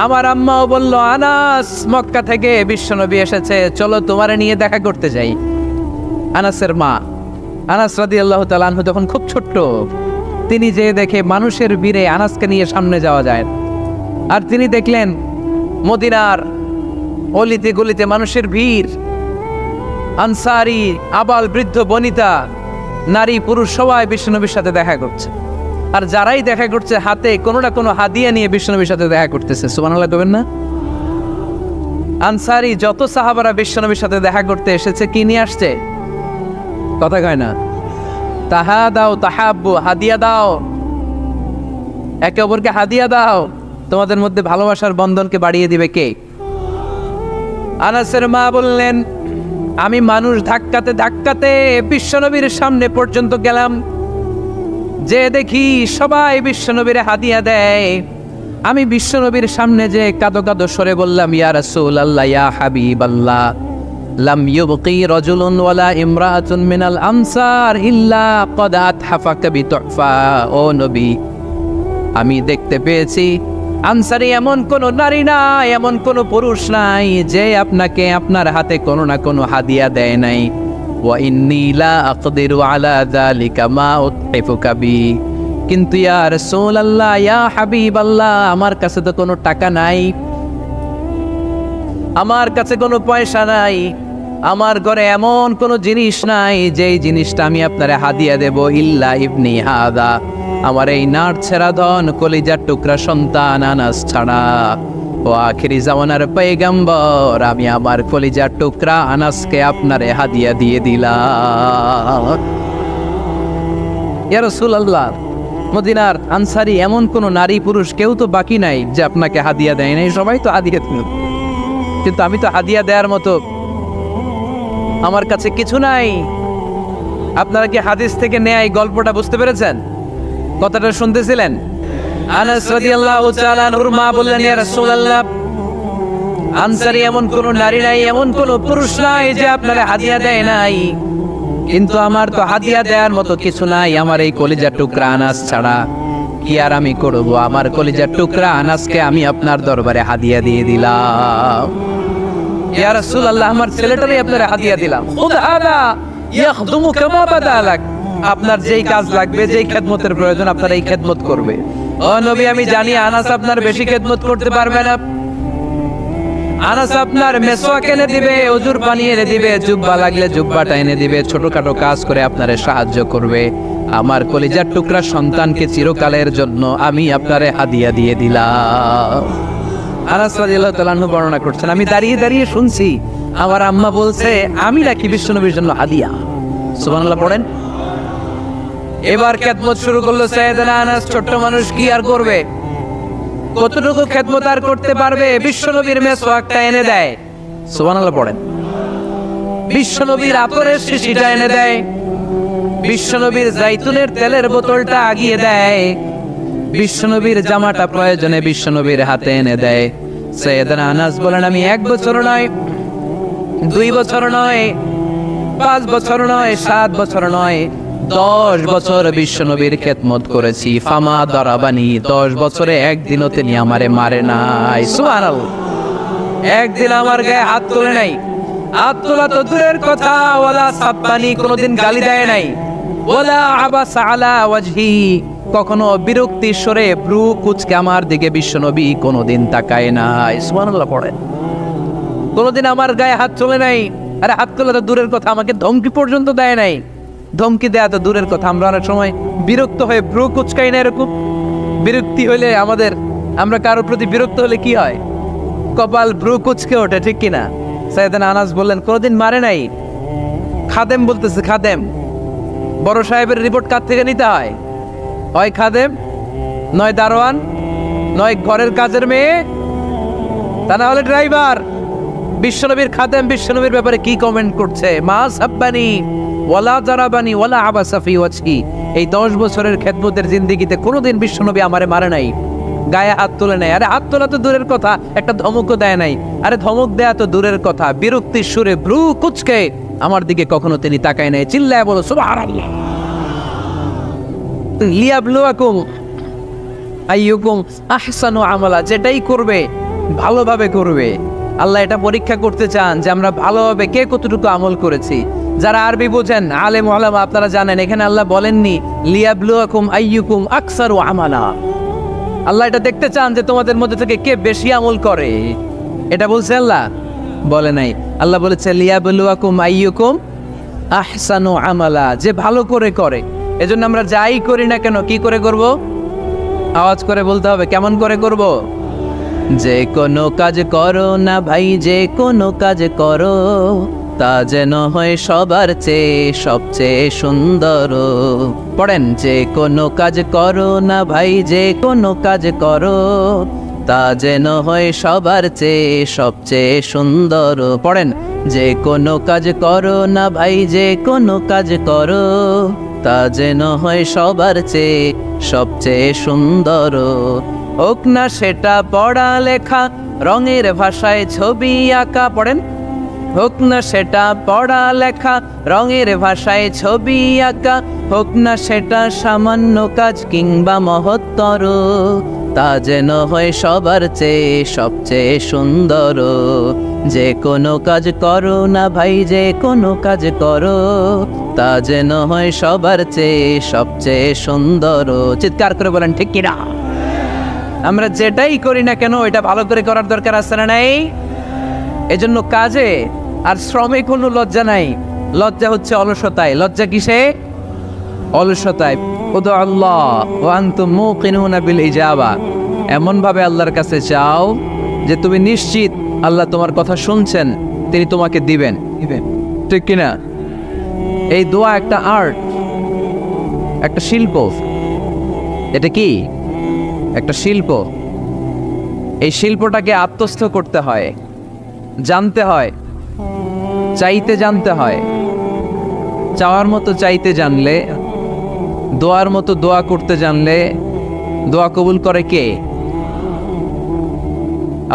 আমার আম্মাও বলল, আনাস, মক্কা থেকে বিশ্বনবী এসেছে, চলো তোমারে নিয়ে দেখা করতে যাই। আনাসের মা আনাস রাদিয়াল্লাহু তাআলা আনহু তখন খুব ছোট্ট, তিনি যে দেখে মানুষের ভিড়ে আনাসকে নিয়ে সামনে যাওয়া যায়, আর তিনি দেখলেন মদিনার অলিতে গলিতে মানুষের ভিড়, আনসারী, আবাল বৃদ্ধ বনিতা, নারী পুরুষ সবাই বিশ্বনবীর সাথে দেখা করছে। আর যারাই দেখা করছে হাতে কোনো না কোনো হাদিয়া নিয়ে বিশ্বনবীর সাথে দেখা করতেছে। সুবহানাল্লাহ কবেন না? আনসারী যত সাহাবারা বিশ্বনবীর সাথে দেখা করতে এসেছে, কি নিয়ে আসছে? কথা কয় না। তাহা দাও তাহাব্বু, হাদিয়া দাও, একে অপরকে হাদিয়া দাও, তোমাদের মধ্যে ভালোবাসার বন্ধনকে বাড়িয়ে দিবে কে? আনাসের মা বললেন, আমি মানুষ ধাক্কাতে ধাক্কাতে বিশ্বনবীর সামনে পর্যন্ত গেলাম, যে দেখি সবাই বিশ্বনবীর হাদিয়া দেয়। আমি বিশ্বনবীর সামনে যে কাঁদো কাঁদো সরে বললাম, ইয়া রাসূলুল্লাহ, ইয়া হাবিবাল্লাহ, লাম ইউবকি রাজুলুন ওয়ালা ইমরাআতুন মিনাল আনসার ইল্লা ক্বাদ আতহাফাকা বিতুহফা। ও নবী, আমি দেখতে পেয়েছি আনসারী এমন কোন নারী নাই, এমন কোন পুরুষ নাই যে আপনাকে আপনার হাতে কোনো না কোনো হাদিয়া দেয় নাই। ওয়া ইন্নী লা আকদিরু আলা যালিকা মা উতহিফুকা বি। কিন্তু ইয়া রাসূলুল্লাহ, ইয়া হাবিবাল্লাহ, আমার কাছে তো কোনো টাকা নাই, আমার কাছে কোনো পয়সা নাই, আমার ঘরে এমন কোনো জিনিস নাই যেই জিনিসটা আমি আপনারে হাদিয়া দেব, ইল্লা ইবনি হাদা, আমার এই নার ছেড়া ধন কলিজার টুকরা সন্তান আনাস ছাড়া। ও আখিরি জামানার পয়গম্বর, আমি আমার কলিজার টুকরা আনাসকে আপনারে হাদিয়া দিয়ে দিলাম। ইয়া রাসূলুল্লাহ, মদিনার আনসারী এমন কোন নারী পুরুষ কেউ তো বাকি নাই যে আপনাকে হাদিয়া দেয় নাই, সবাই তো হাদিয়া দিল, কিন্তু আমি তো হাদিয়া দেওয়ার মতো আমার কাছে কিছু নাই। আপনারা কি হাদিস থেকে নেয়া এই গল্পটা বুঝতে পেরেছেন? কথাটা শুনতেছিলেন? আনাস রাদিয়াল্লাহু তাআলা আনহুর মা বললেন, ইয়া রাসূলুল্লাহ, আনসারী এমন কোন নারী নাই, এমন কোন পুরুষ নাই যে আপনারে হাদিয়া দেয় নাই, কিন্তু আমার তো হাদিয়া দেওয়ার মতো কিছু নাই আমার এই কলিজার টুকরা আনাস ছাড়া। কি আর আমি করব? আমার কলিজার টুকরা আনাসকে আমি আপনার দরবারে হাদিয়া দিয়ে দিলাম। ইয়া রাসূলুল্লাহ, আমার ছেলেটারে আপনারে হাদিয়া দিলাম। খুদআলা ইয়াখদুমু কামা বাদালাক, আপনার যেই কাজ লাগবে, যেই খেদমতের প্রয়োজন, আপনার এই খেদমত করবে। ও নবী, আমি জানি আনাস আপনার বেশি খেদমত করতে পারবে না। আনাস আপনার মেসওয়াক এনে দিবে, ওজুর পানি এনে দিবে, জুব্বা লাগলে জুব্বাটা এনে দিবে, ছোটখাটো কাজ করে আপনারে সাহায্য করবে। আমার কলিজার টুকরা সন্তানকে চিরকালের জন্য আমি আপনারে হাদিয়া দিয়ে দিলাম। আনাস রাদিয়াল্লাহু তাআলা আনহু বর্ণনা করছেন, আমি দাঁড়িয়ে দাঁড়িয়ে শুনছি আমার আম্মা বলছে আমি নাকি বিশ্বনবীর জন্য হাদিয়া। সুবহানাল্লাহ পড়েন। এবার খেদমত শুরু করলো সাইয়েদনা আনাস। ছোট্ট মানুষ কি আর করবে, কতটুকু খেদমত আর করতে পারবে? বিশ্বনবীর মেসওয়াকটা এনে দেয়। সুবহানাল্লাহ পড়েন। বিশ্বনবীর আতরের শিশিটা এনে দেয়, বিশ্বনবীর জাইতুনের তেলের বোতলটা আগিয়ে দেয়, বিশ্বনবীর জামাটা প্রয়োজনে বিশ্বনবীর হাতে এনে দেয়। সাইয়েদনা আনাস বলেন, আমি 1 বছর নয়, 2 বছর নয়, 5 বছর নয়, 7 বছর নয়, 10 বছর বিশ্বনবীর খেদমত করেছি। ফামা দারাবানি, 10 বছরে একদিনও তিনি আমারে মারে নাই। সুবহানাল্লাহ। একদিন আমার গায়ে হাত তোলে নাই। হাত তোলা তো দূরের কথা, ওয়ালা সাব্বানি, কোনোদিন গালি দেয় নাই। ওয়ালা আবাসা আলা ওয়াজহি, কখনো বিরক্তি স্বরে ভ্রু কুঁচকে আমার দিকে বিশ্বনবী কোনোদিন তাকায় নাই। সুবহানাল্লাহ পড়ে। কোনোদিন আমার গায়ে হাত তোলে নাই। আরে হাত তোলা তো দূরের কথা, আমাকে ধমকি পর্যন্ত দেয় নাই। ধমকি দেয়া তো দূরের কথা, আমরা অনেক সময় বিরক্ত হয়ে ভ্রু কুঁচকাই না। এরকম বিরক্তি হলে আমরা কারোর প্রতি বিরক্ত হলে কি হয়? কপাল ভ্রু কুঁচকে ওঠে, ঠিক কিনা? সাইয়েদনা আনাস বললেন, কোনোদিন মারে নাই। খাদেম বলতেছে, খাদেম। বড় সাহেবের রিপোর্ট কার থেকে নিতে হয়? হয় খাদেম, নয় দারোয়ান, নয় ঘরের কাজের মেয়ে, তা না হলে ড্রাইভার। বিশ্বনবীর খাদেম বিশ্বনবীর ব্যাপারে কি কমেন্ট করছে? মা সাব্বানি ওয়ালা জারাবানি ওয়ালা আবাসা ফি ওয়াজহি। এই 10 বছরের খেদমতের জিন্দেগিতে কোনোদিন বিশ্বনবী আমারে মারে নাই, গায়ে হাত তোলে নাই। আরে হাত তোলা তো দূরের কথা, একটা ধমকও দেয় নাই। আরে ধমক দেয়া তো দূরের কথা, বিরক্তির সুরে ভ্রু কুঁচকে আমার দিকে কখনো তিনি তাকায় নাই। চিল্লায় বলো সুবহানাল্লাহ। লিয়াবলুয়াকুম আইয়ুকুম আহসানু আমালা, যেটাই করবে ভালোভাবে করবে। আল্লাহ এটা পরীক্ষা করতে চান যে আমরা ভালোভাবে কে কতটুকু আমল করেছি। যারা আরবি বোঝেন, আলেম ওলামা, আপনারা জানেন এখানে আল্লাহ বলেননি লিয়াবলুয়াকুম আইয়ুকুম আকসারু আমালা। আল্লাহ এটা দেখতে চান যে তোমাদের মধ্যে থেকে কে বেশি আমল করে। এটা বলছে আল্লাহ? বলে নাই। আল্লাহ বলেছে লিয়াবলুয়াকুম আইয়ুকুম আহসানু আমালা, যে ভালো করে করে। এজন্য আমরা যাই করি না কেন কি করে করব? আওয়াজ করে বলতে হবে। কেমন করে করব? যে কোনো কাজ করো না ভাই, যে কোনো কাজ করো, তা যেন হয় সবার চেয়ে সবচেয়ে সুন্দর। পড়েন, যে কোনো কাজ করো না ভাই, যে কোনো কাজ করো, তা যেন হয় সবার চেয়ে সবচেয়ে সুন্দর। পড়েন, যে কোনো কাজ করো না ভাই, যে কোনো কাজ করো, তা যেন হয় সবার চেয়ে সবচেয়ে সুন্দর। হোক না সেটা পড়া লেখা, রঙের ভাষায় ছবি আঁকা। পড়েন, হোক না সেটা পড়া লেখা, রঙের ভাষায় ছবি আঁকা। হোক না সেটা সামান্য কাজ কিংবা মহত্তর, তা যেন হয় সবার চেয়ে সবচেয়ে সুন্দর। যে কোনো কাজ করো না ভাই, যে কোনো কাজ করো, তা যেন হয় সবার চেয়ে সবচেয়ে সুন্দর। চিৎকার করে বলেন ঠিক কিনা? আমরা যেটাই করি না কেন এটা ভালো করে করার দরকার আছে না নাই? এজন্য কাজে আর শ্রমে কোনো লজ্জা নাই। লজ্জা হচ্ছে অলসতায়। লজ্জা কিসে? অলসতায়। উদু আল্লাহ ওয়া আনতুম মুকিনুনা বিল ইজাবা, এমন ভাবে আল্লাহর কাছে চাও যে তুমি নিশ্চিত আল্লাহ তোমার কথা শুনছেন, তিনি তোমাকে দিবেন। ঠিক কিনা? এই দোয়া একটা আর্ট, একটা শিল্প। এটা কি? একটা শিল্প। এই শিল্পটাকে আত্মস্থ করতে হয়, জানতে হয়, চাইতে জানতে হয়। চাওয়ার মতো চাইতে জানলে, দোয়ার মতো দোয়া করতে জানলে দোয়া কবুল করে কে?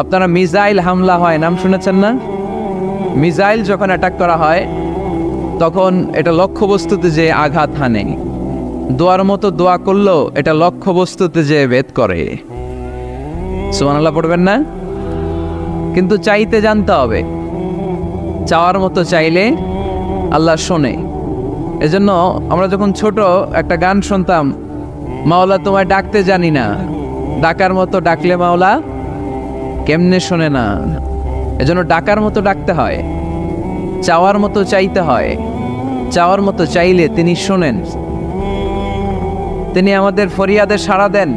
আপনারা মিসাইল হামলা হয়, নাম শুনেছেন না? মিসাইল যখন অ্যাটাক করা হয় তখন এটা লক্ষ্যবস্তুতে যে আঘাত হানে। দোয়ার মতো দোয়া করলেও এটা লক্ষ্যবস্তুতে যে ভেদ করে। সুবহানাল্লাহ পড়বেন না? কিন্তু চাইতে জানতে হবে। চাওয়ার মতো চাইলে আল্লাহ শোনে। এজন্য আমরা যখন ছোট একটা গান শুনতাম, মাওলা তোমায় ডাকতে জানি না, ডাকার মতো ডাকলে মাওলা কেমনে শোনে না। এজন্য ডাকার মতো ডাকতে হয়, চাওয়ার মতো চাইতে হয়। চাওয়ার মতো চাইলে তিনি শোনেন, তিনি আমাদের ফরিয়াদে সাড়া দেন,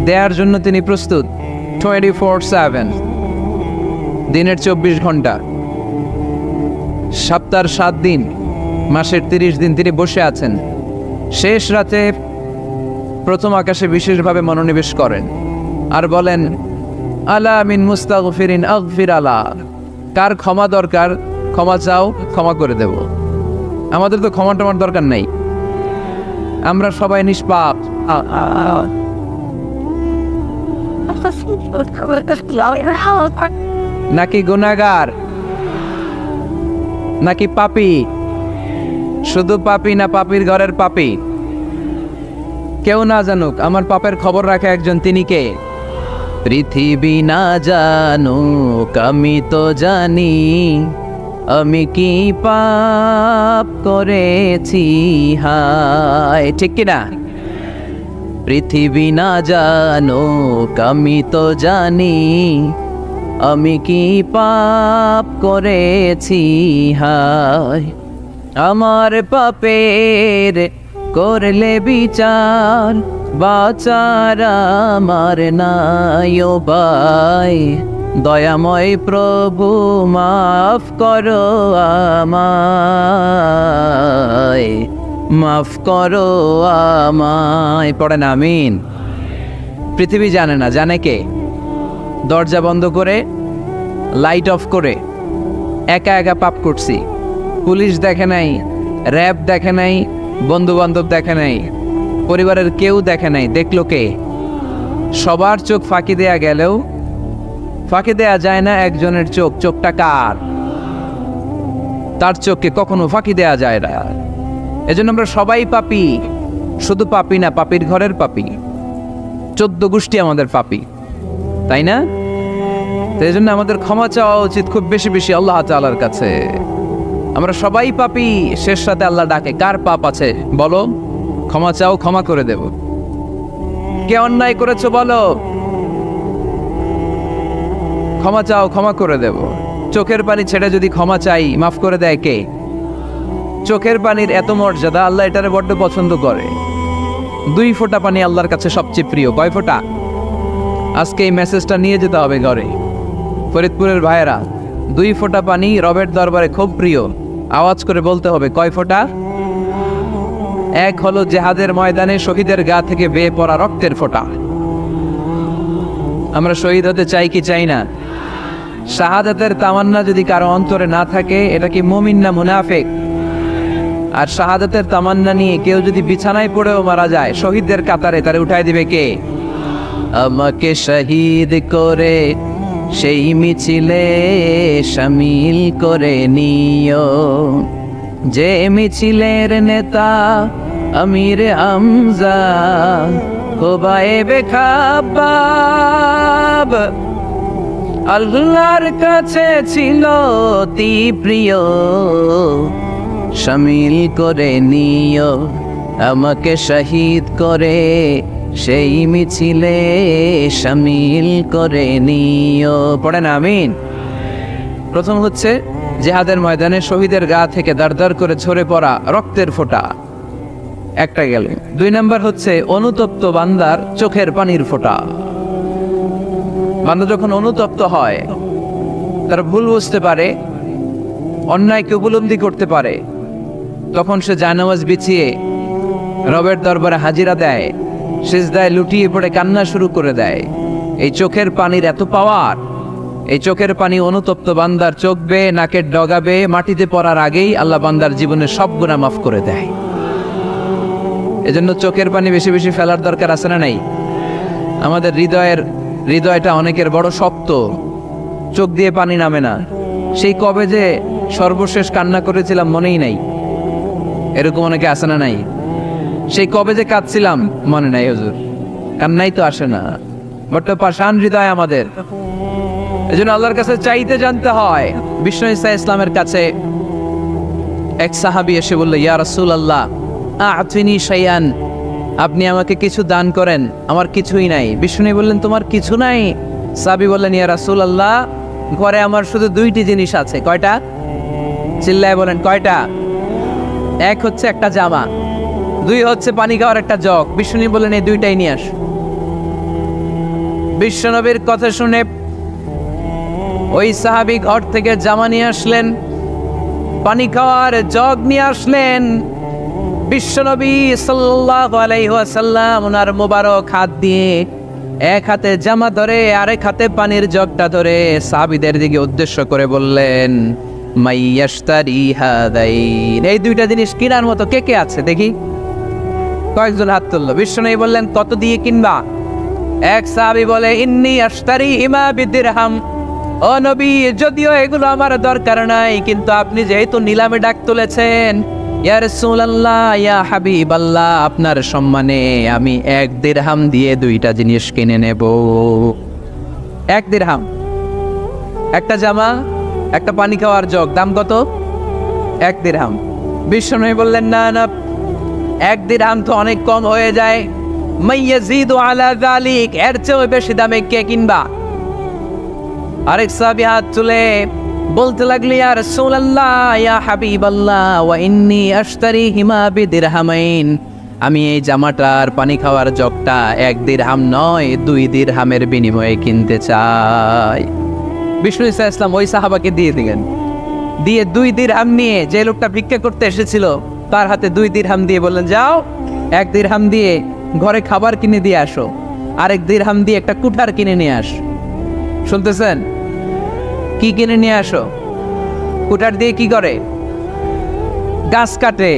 দেওয়ার জন্য তিনি প্রস্তুত। 24/7, দিনের 24 ঘন্টা, সপ্তাহের 7 দিন, মাসের 30 দিন তিনি বসে আছেন। শেষ রাতে প্রথম আকাশে বিশেষভাবে মনোনিবেশ করেন আর বলেন, আলা মিন মুস্তাগফিরিন আগফির আলা, কার ক্ষমা দরকার ক্ষমা চাও, ক্ষমা করে দেব। আমাদের তো ক্ষমা টমার দরকার নাই, আমরা সবাই নিষ্পাপ। নাকি গুনাহগার, নাকি পাপী? শুধু পাপী না পাপীর ঘরের পাপী? কেউ না জানুক, আমার পাপের খবর রাখে একজন, তিনি কে? পৃথিবী না জানুক আমি তো জানি, আমি কি পাপ করেছি হায়, ঠিক কিনা? পৃথিবী না জানুক আমি তো জানি, আমি কি পাপ করেছি হায়। আমার পাপের করলে বিচার, বাচার আমার নাই উপায়, দয়াময় প্রভু মাফ করো আমায়, মাফ করো আমায়। পড়েন আমিন। পৃথিবী জানে না, জানে কে? দরজা বন্ধ করে, লাইট অফ করে একা একা পাপ করছি। পুলিশ দেখে নাই, র্যাব দেখে নাই, বন্ধু বান্ধব দেখে নাই, পরিবারের কেউ দেখে নাই। দেখলো কে? সবার চোখ ফাঁকি দেয়া গেলেও ফাঁকি দেয়া যায় না একজনের চোখ। চোখটা কার? তার চোখকে কখনো ফাঁকি দেয়া যায় না। এজন্য আমরা সবাই পাপী। শুধু পাপী না, পাপীর ঘরের পাপী। 14 গোষ্ঠী আমাদের পাপী, তাই না? এই জন্য আমাদের ক্ষমা চাওয়া উচিত খুব বেশি বেশি আল্লাহ তাআলার কাছে। আমরা সবাই পাপী। শেষ রাতে আল্লাহ ডাকে, কার পাপ আছে বলো, ক্ষমা চাও, ক্ষমা করে দেব। কে অন্যায় করেছো বলো, ক্ষমা চাও, ক্ষমা করে দেব। চোখের পানি ছেড়ে যদি ক্ষমা চাই, মাফ করে দেয় কে? চোখের পানির এত মর্যাদা, আল্লাহ এটারে বড্ড পছন্দ করে। 2 ফোঁটা পানি আল্লাহর কাছে সবচেয়ে প্রিয়। কয় ফোঁটা? আজকে এই মেসেজটা নিয়ে যেতে হবে ঘরে। ফরিদপুরের ভাইয়েরা, 2 ফোঁটা পানি রবের দরবারে খুব প্রিয়। আওয়াজ করে বলতে হবে, কয় ফোঁটা? এক হলো জেহাদের ময়দানে শহীদের গা থেকে বেয়ে পড়া রক্তের ফোঁটা। আমরা শহীদ হতে চাই কি চাই না? শাহাদাতের তামান্না যদি কারো অন্তরে না থাকে, এটা কি মুমিন না মুনাফিক? আর শাহাদাতের তামান্না নিয়ে কেউ যদি বিছানায় পড়েও মারা যায়, শহীদদের কাতারে তারে উঠাই দিবে কে? আমাকে শহীদ করে সেই মিছিলে শামিল করে নিও, যে মিছিলের নেতা আমির হামজা খোবায়েবে খাব্বাব, আল্লাহর কাছে ছিল অতি প্রিয়, শামিল করে নিও আমাকে শহীদ করে সেই মিছিলে শামিল করে নিও। পড়েন আমিন। প্রথম হচ্ছে জিহাদের ময়দানে শহীদের গা থেকে দাঁড় করে ঝরে পড়া রক্তের ফোঁটা, একটা গেল। 2 নাম্বার হচ্ছে অনুতপ্ত বান্দার চোখের পানির ফোঁটা। বান্দা যখন অনুতপ্ত হয়, তার ভুল বুঝতে পারে, অন্যায়কে উপলব্ধি করতে পারে, তখন সে জায়নামাজ বিছিয়ে রবের দরবারে হাজিরা দেয়, সিজদায় লুটিয়ে পড়ে কান্না শুরু করে দেয়। এই চোখের পানির এত পাওয়ার। এই চোখের পানি অনুতপ্ত বান্দার চোখ বেয়ে নাকের ডগা বেয়ে মাটিতে পড়ার আগেই আল্লাহ বান্দার জীবনের সব গুনাহ মাফ করে দেয়। এজন্য চোখের পানি বেশি বেশি ফেলার দরকার আছে না নাই? আমাদের হৃদয়টা অনেকের বড় শক্ত, চোখ দিয়ে পানি নামে না। সেই কবে যে সর্বশেষ কান্না করেছিলাম মনেই নাই, এরকম অনেকে আসে না নাই? সেই কবে যে কাঁদছিলাম মনে নাই, হুজুর কান্নাই তো আসে না। বড্ড পাষাণ হৃদয় আমাদের। এজন্য আল্লাহর কাছে চাইতে জানতে হয়। বিষ্ণু ঈসা ইসলামের কাছে এক সাহাবী এসে বলল, ইয়া রাসূলুল্লাহ আ'তিনি শাইআন, আপনি আমাকে কিছু দান করেন, আমার কিছুই নাই। বিষ্ণু বললেন, তোমার কিছু নাই? সাহাবী বললেন, ইয়া রাসূলুল্লাহ ঘরে আমার শুধু 2টি জিনিস আছে। কয়টা? চিল্লায় বলেন কয়টা? 1 হচ্ছে একটা জামা, 2 হচ্ছে পানি খাওয়ার একটা জগ। বিষ্ণু বললেন, এই 2টাই নিয়ে আস। বিশ্বনবীর কথা শুনে ওই সাহাবী ঘর থেকে জামা নিয়ে আসলেন, পানি খাওয়ার জগ নিয়ে আসলেন। বিশ্বনবী সাল্লাল্লাহু আলাইহি ওয়াসাল্লাম ওনার মোবারক হাত দিয়ে এক হাতে জামা ধরে আরেক হাতে পানির জগটা ধরে সাহাবীদের দিকে উদ্দেশ্য করে বললেন, মাইয়াশতারি হাদাইন, এই 2টা জিনিস কেনার মতো কে কে আছে দেখি? কয়েকজন হাত তুললো। বিশ্বনবী বললেন, কত দিয়ে কিনবা? এক সাহাবী বলে ইন্নী আশতারি হিমা বিদিরহাম, ও নবী যদিও এগুলো আমার দরকার নাই, কিন্তু আপনি যেহেতু নিলামে ডাক তুলেছেন, ইয়া রাসূলুল্লাহ ইয়া হাবিবাল্লাহ, আপনার সম্মানে আমি 1 দিরহাম দিয়ে 2টা জিনিস কিনে নেব। 1 দিরহাম, একটা জামা, একটা পানি খাওয়ার জগ, দাম কত? 1 দিরহাম। বিশ্বনবী বললেন না না, 1 দিরহাম তো অনেক কম হয়ে যায়, মাইয়াজিদু আলা যালিক, এর চেয়ে বেশি দামে কে কিনবা? আরেক সাহাবী হাত তুলে বলতে লাগলো ইয়া রাসূলুল্লাহ ইয়া হাবিবাল্লাহ ওয়া ইন্নী আশতারিহিমা বিদিরহামাইন, আমি এই জামাটার পানি খাওয়ার জগটা 1 দিরহাম নয় 2 দিরহামের বিনিময়ে কিনতে চাই। বিষ্ণু ইসা ইসলাম ওই সাহাবাকে দিয়ে দিলেন, দিয়ে 2 দিরহাম নিয়ে যে লোকটা ভিক্ষা করতে এসেছিল তার হাতে 2 দিরহাম দিয়ে বললেন যাও 1 দিরহাম দিয়ে ঘরে খাবার কিনে দিয়ে আসো, আরেক দিরহাম দিয়ে একটা কুঠার কিনে নিয়ে আস। শুনতেছেন? কি কিনে নিয়ে আসো? কুঠার দিয়ে কি করে? গাছ কাটে।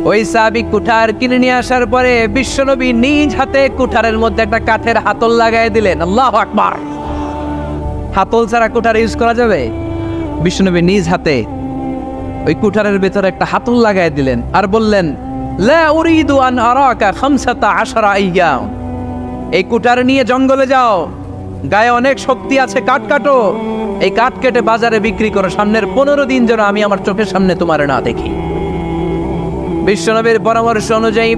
ওই সাহাবী কুঠার কিনে নিয়ে আসার পরে বিশ্বনবী নিজ হাতে কুঠারের মধ্যে একটা কাঠের হাতল লাগাই দিলেন। আল্লাহু আকবার! হাতল ছাড়া কুঠার ইউজ করা যাবে? বিশ্বনবী নিজ হাতে ওই কুঠারের ভেতরে একটা হাতল লাগাই দিলেন আর বললেন লা উরিদু আন আরাকা 15 আইয়াম, এই কুঠার নিয়ে জঙ্গলে যাও, গায়ে অনেক শক্তি আছে, কাঠ কাটো, এই কাঠ কেটে বাজারে বিক্রি করো, সামনের 15 দিন যেন আমি আমার চোখের সামনে তোমার না দেখি। বিশ্বনবীর পরামর্শ অনুযায়ী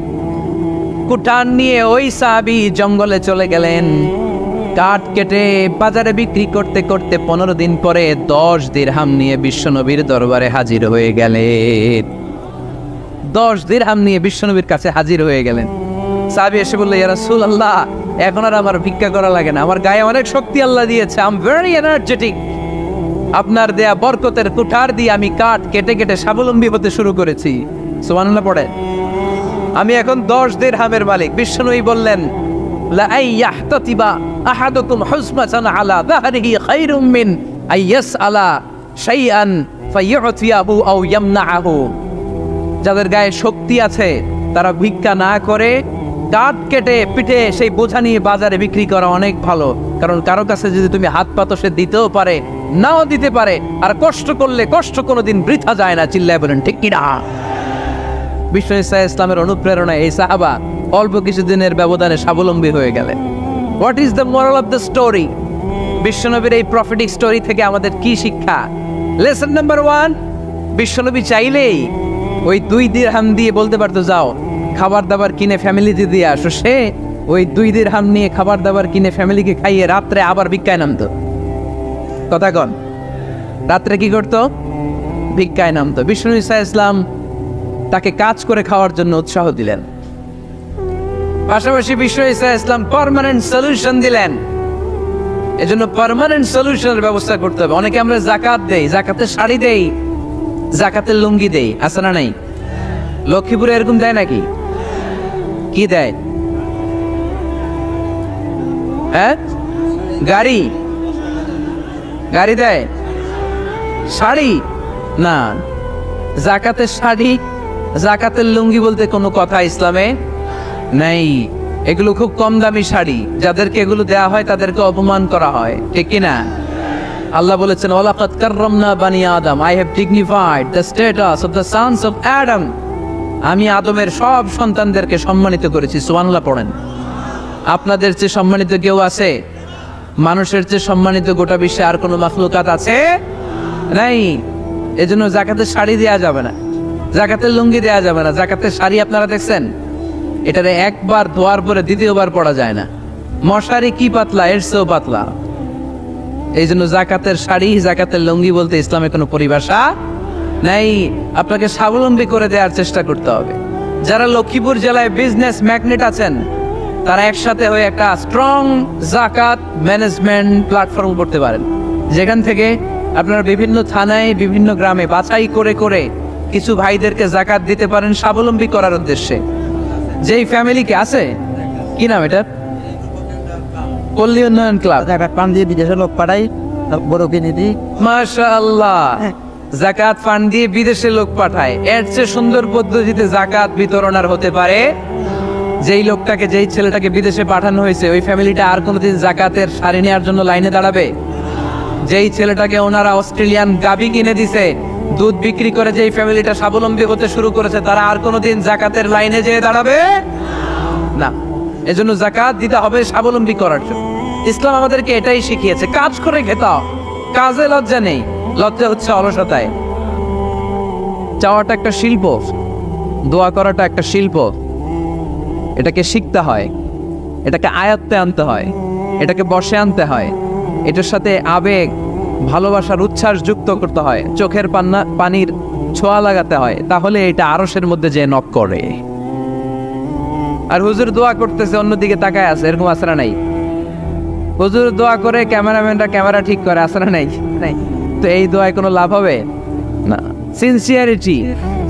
কুঠার নিয়ে ওই সাহাবী জঙ্গলে চলে গেলেন, কাঠ কেটে বাজারে বিক্রি করতে করতে 15 দিন পরে 10 দিরহাম নিয়ে বিশ্বনবীর দরবারে হাজির হয়ে গেলেন। 10 দিরহাম নিয়ে বিশ্বনবীর কাছে হাজির হয়ে গেলেন। সাহাবী এসে বলল ইয়া রাসূলুল্লাহ, এখন আর আমার ভিক্ষা করা লাগে না, আমার গায়ে অনেক শক্তি আল্লাহ দিয়েছে, আই এম ভেরি এনার্জেটিক, আপনার দেয়া বরকতের কুঠার দিয়ে আমি কাঠ কেটে কেটে স্বাবলম্বী হতে শুরু করেছি। সুবহানাল্লাহ পড়ে। আমি এখন 10 দিরহামের মালিক। বিশ্বনবী বললেন লা আইয়াহতাতিবা আহাদুকুম হুসমাতান আলা যাহরিহি খায়রুম মিন আইয়াসআলা শাইআন ফায়ুতিয়াহু আও ইয়ামনাহু, যাদের গায়ে শক্তি আছে তারা ভিক্ষা না করে কাঠ কেটে পিঠে সেই বোঝা নিয়ে বাজারে বিক্রি করা অনেক ভালো, কারণ কারো কাছে যদি তুমি হাত পাতো সে দিতেও পারে নাও দিতে পারে, আর কষ্ট করলে কষ্ট কোনোদিন বৃথা যায় না। চিল্লায় বলেন ঠিক কিনা? বিষ্ণু ইসা ইসলামের অনুপ্রেরণায় এই সাহাবা অল্প কিছুদিনের ব্যবধানে স্বাবলম্বী হয়ে গেলেন। What is the moral of the story? বিশ্বনবীর এই প্রফেটিক স্টোরি থেকে আমাদের কি শিক্ষা? লেসন নাম্বার 1, বিশ্বনবী চাইলেই ওই 2 দিরহাম দিয়ে বলতে পারতো যাও খাবার দাবার কিনে ফ্যামিলিতে দিয়ে আসো, সে ওই 2 দিরহাম নিয়ে খাবার দাবার কিনে ফ্যামিলিকে খাইয়ে রাত্রে আবার ভিক্ষায় নামতো। কথা কন, রাত্রে কি করতো? ভিক্ষায় নামতো। বিষ্ণু ইসা ইসলাম তাকে কাজ করে খাওয়ার জন্য উৎসাহ দিলেন, পাশাপাশি বিষ্ণু ইসা ইসলাম পার্মানেন্ট সলিউশন দিলেন। এজন্য পার্মানেন্ট সলিউশনের ব্যবস্থা করতে হবে। অনেকে আমরা যাকাত দেই, যাকাতের শাড়ি দেই, যাকাতের লুঙ্গি দেই, আছে না নাই? লক্ষ্মীপুরে এরকম দেয় নাকি? কি দেয়? হ্যাঁ, গাড়ি গাড়ি দেয়, শাড়ি না। যাকাতের শাড়ি, যাকাতের লুঙ্গি বলতে কোনো কথা ইসলামে নাই। এগুলো খুব কম দামি শাড়ি, যাদেরকে এগুলো দেয়া হয় তাদেরকে অপমান করা হয়, ঠিক কিনা? আল্লাহ বলেছেন ওয়ালাকাদ কাররামনা বানি আদম, I have dignified the status of the sons of Adam, আমি আদমের সব সন্তানদেরকে সম্মানিত করেছি। সুবহানাল্লাহ পড়েন। আপনাদের চেয়ে সম্মানিত কেউ আছে? মানুষের চেয়ে সম্মানিত গোটা বিশ্বে আর কোনো মাখলুকাত আছে? নাই। এজন্য যাকাতের শাড়ি দেয়া যাবে না, যাকাতের লুঙ্গি দেয়া যাবে না। যাকাতের শাড়ি আপনারা দেখছেন, এটারে একবার ধোয়ার পরে দ্বিতীয়বার পরা যায় না। মশারি কি পাতলা, এর চেয়েও পাতলা। এই জন্য যাকাতের শাড়ি, যাকাতের লুঙ্গি বলতে ইসলামে কোনো পরিভাষা নাই। আপনাকে স্বাবলম্বী করে দেওয়ার চেষ্টা করতে হবে। যারা লক্ষ্মীপুর জেলায় বিজনেস ম্যাগনেট আছেন, তারা একসাথে হয়ে একটা স্ট্রং যাকাত ম্যানেজমেন্ট প্ল্যাটফর্ম করতে পারেন, যেখান থেকে আপনারা বিভিন্ন থানায়, বিভিন্ন গ্রামে বাছাই করে করে কিছু ভাইদেরকে যাকাত দিতে পারেন স্বাবলম্বী করার উদ্দেশ্যে। যেই ফ্যামিলিকে আছে, কি নাম এটা? পল্লী উন্নয়ন ক্লাব। ফান্ড দিয়ে বিদেশে লোক পাঠাই, বড় কিনে দিই। মাশাআল্লাহ, যাকাত ফান্ড দিয়ে বিদেশে লোক পাঠায়। এর চেয়ে সুন্দর পদ্ধতিতে যাকাত বিতরণ আর হতে পারে যেই লোকটাকে, যেই ছেলেটাকে বিদেশে পাঠানো হয়েছে, ওই ফ্যামিলিটা আর কোনোদিন জাকাতের শাড়ি নেওয়ার জন্য লাইনে দাঁড়াবে? যেই ছেলেটাকে ওনারা অস্ট্রেলিয়ান গাভী কিনে দিছে, দুধ বিক্রি করে যেই ফ্যামিলিটা স্বাবলম্বী হতে শুরু করেছে, তারা আর কোনোদিন জাকাতের লাইনে যেয়ে দাঁড়াবে না। এজন্য জাকাত দিতে হবে স্বাবলম্বী করার জন্য। ইসলাম আমাদেরকে এটাই শিখিয়েছে, কাজ করে খেতে হবে। কাজে লজ্জা নেই, লজ্জা হচ্ছে অলসতায়। চাওয়াটা একটা শিল্প, দোয়া করাটা একটা শিল্প। এটাকে শিখতে হয়, এটাকে আয়ত্তে আনতে হয়, এটাকে বশে আনতে হয়, এটার সাথে আবেগ, ভালোবাসার উচ্ছ্বাস যুক্ত করতে হয়, চোখের পানির ছোঁয়া লাগাতে হয়, তাহলে এটা আরশের মধ্যে যে নক করে। আর হুজুর দোয়া করতেছে, অন্যদিকে তাকায় আছে, এরকম আসরা নাই? হুজুর দোয়া করে ক্যামেরাম্যানরা ক্যামেরা ঠিক করে, আসরা নাই? নাই। তো এই দোয়ায় কোনো লাভ হবে না। সিনসিয়ারিটি,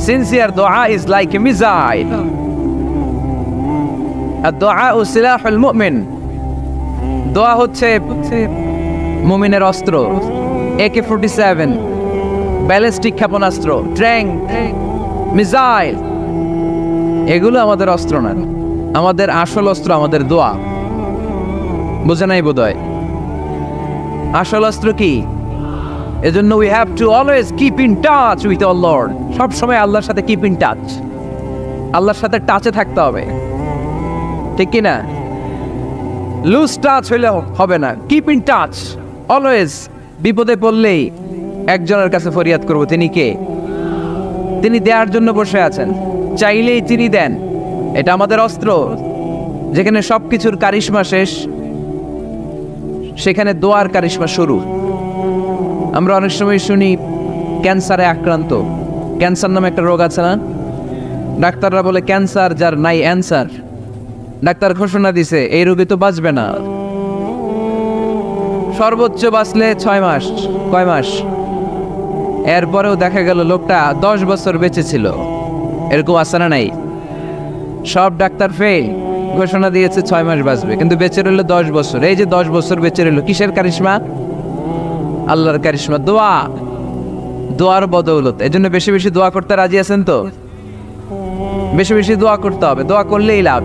সিনসিয়ার দোয়া ইজ লাইক এ মিসাইল। আর দোয়া ও সিলাহুল মুমিন, দোয়া হচ্ছে মুমিনের অস্ত্র। AK-47 ব্যালিস্টিক ক্ষেপণাস্ত্র, ট্যাঙ্ক, মিসাইল, এগুলো আমাদের অস্ত্র না। আমাদের আসল অস্ত্র আমাদের দোয়া। বুঝে নাই বোধহয়? আসল অস্ত্র কি? এজন্য we have to always keep in touch with our Lord. সব সময় আল্লাহর সাথে কিপ ইন টাচ, আল্লাহর সাথে টাচে থাকতে হবে, ঠিক কি না? লুজ টাচ হইলে হবে না, কিপ ইন টাচ অলওয়েজ। বিপদে পড়লেই একজনের কাছে ফরিয়াদ করব, তিনি কে? তিনি দেওয়ার জন্য বসে আছেন, চাইলেই তিনি দেন। এটা আমাদের অস্ত্র। যেখানে সবকিছুর কারিশমা শেষ, সেখানে দোয়ার কারিশমা শুরু। আমরা অনেক সময় শুনি ক্যান্সারে আক্রান্ত। ক্যান্সার নামে একটা রোগ আছে না? ডাক্তাররা বলে ক্যান্সার যার নাই অ্যান্সার। ডাক্তার ঘোষণা দিছে এই রোগে তো বাঁচবে না, সর্বোচ্চ বাঁচলে 6 মাস। কয় মাস? এরপরেও দেখা গেল লোকটা 10 বছর বেঁচে ছিল। এরকম আছে না নাই? সব ডাক্তার ফেল, ঘোষণা দিয়েছে 6 মাস বাঁচবে, কিন্তু বেঁচে রইল 10 বছর। এই যে 10 বছর বেঁচে রইল, কিসের কারিশমা? আল্লাহর কারিশমা, দোয়া, দোয়ার বদৌলত। এই জন্য বেশি বেশি দোয়া করতে রাজি আছেন তো? বেশি বেশি দোয়া করতে হবে, দোয়া করলেই লাভ।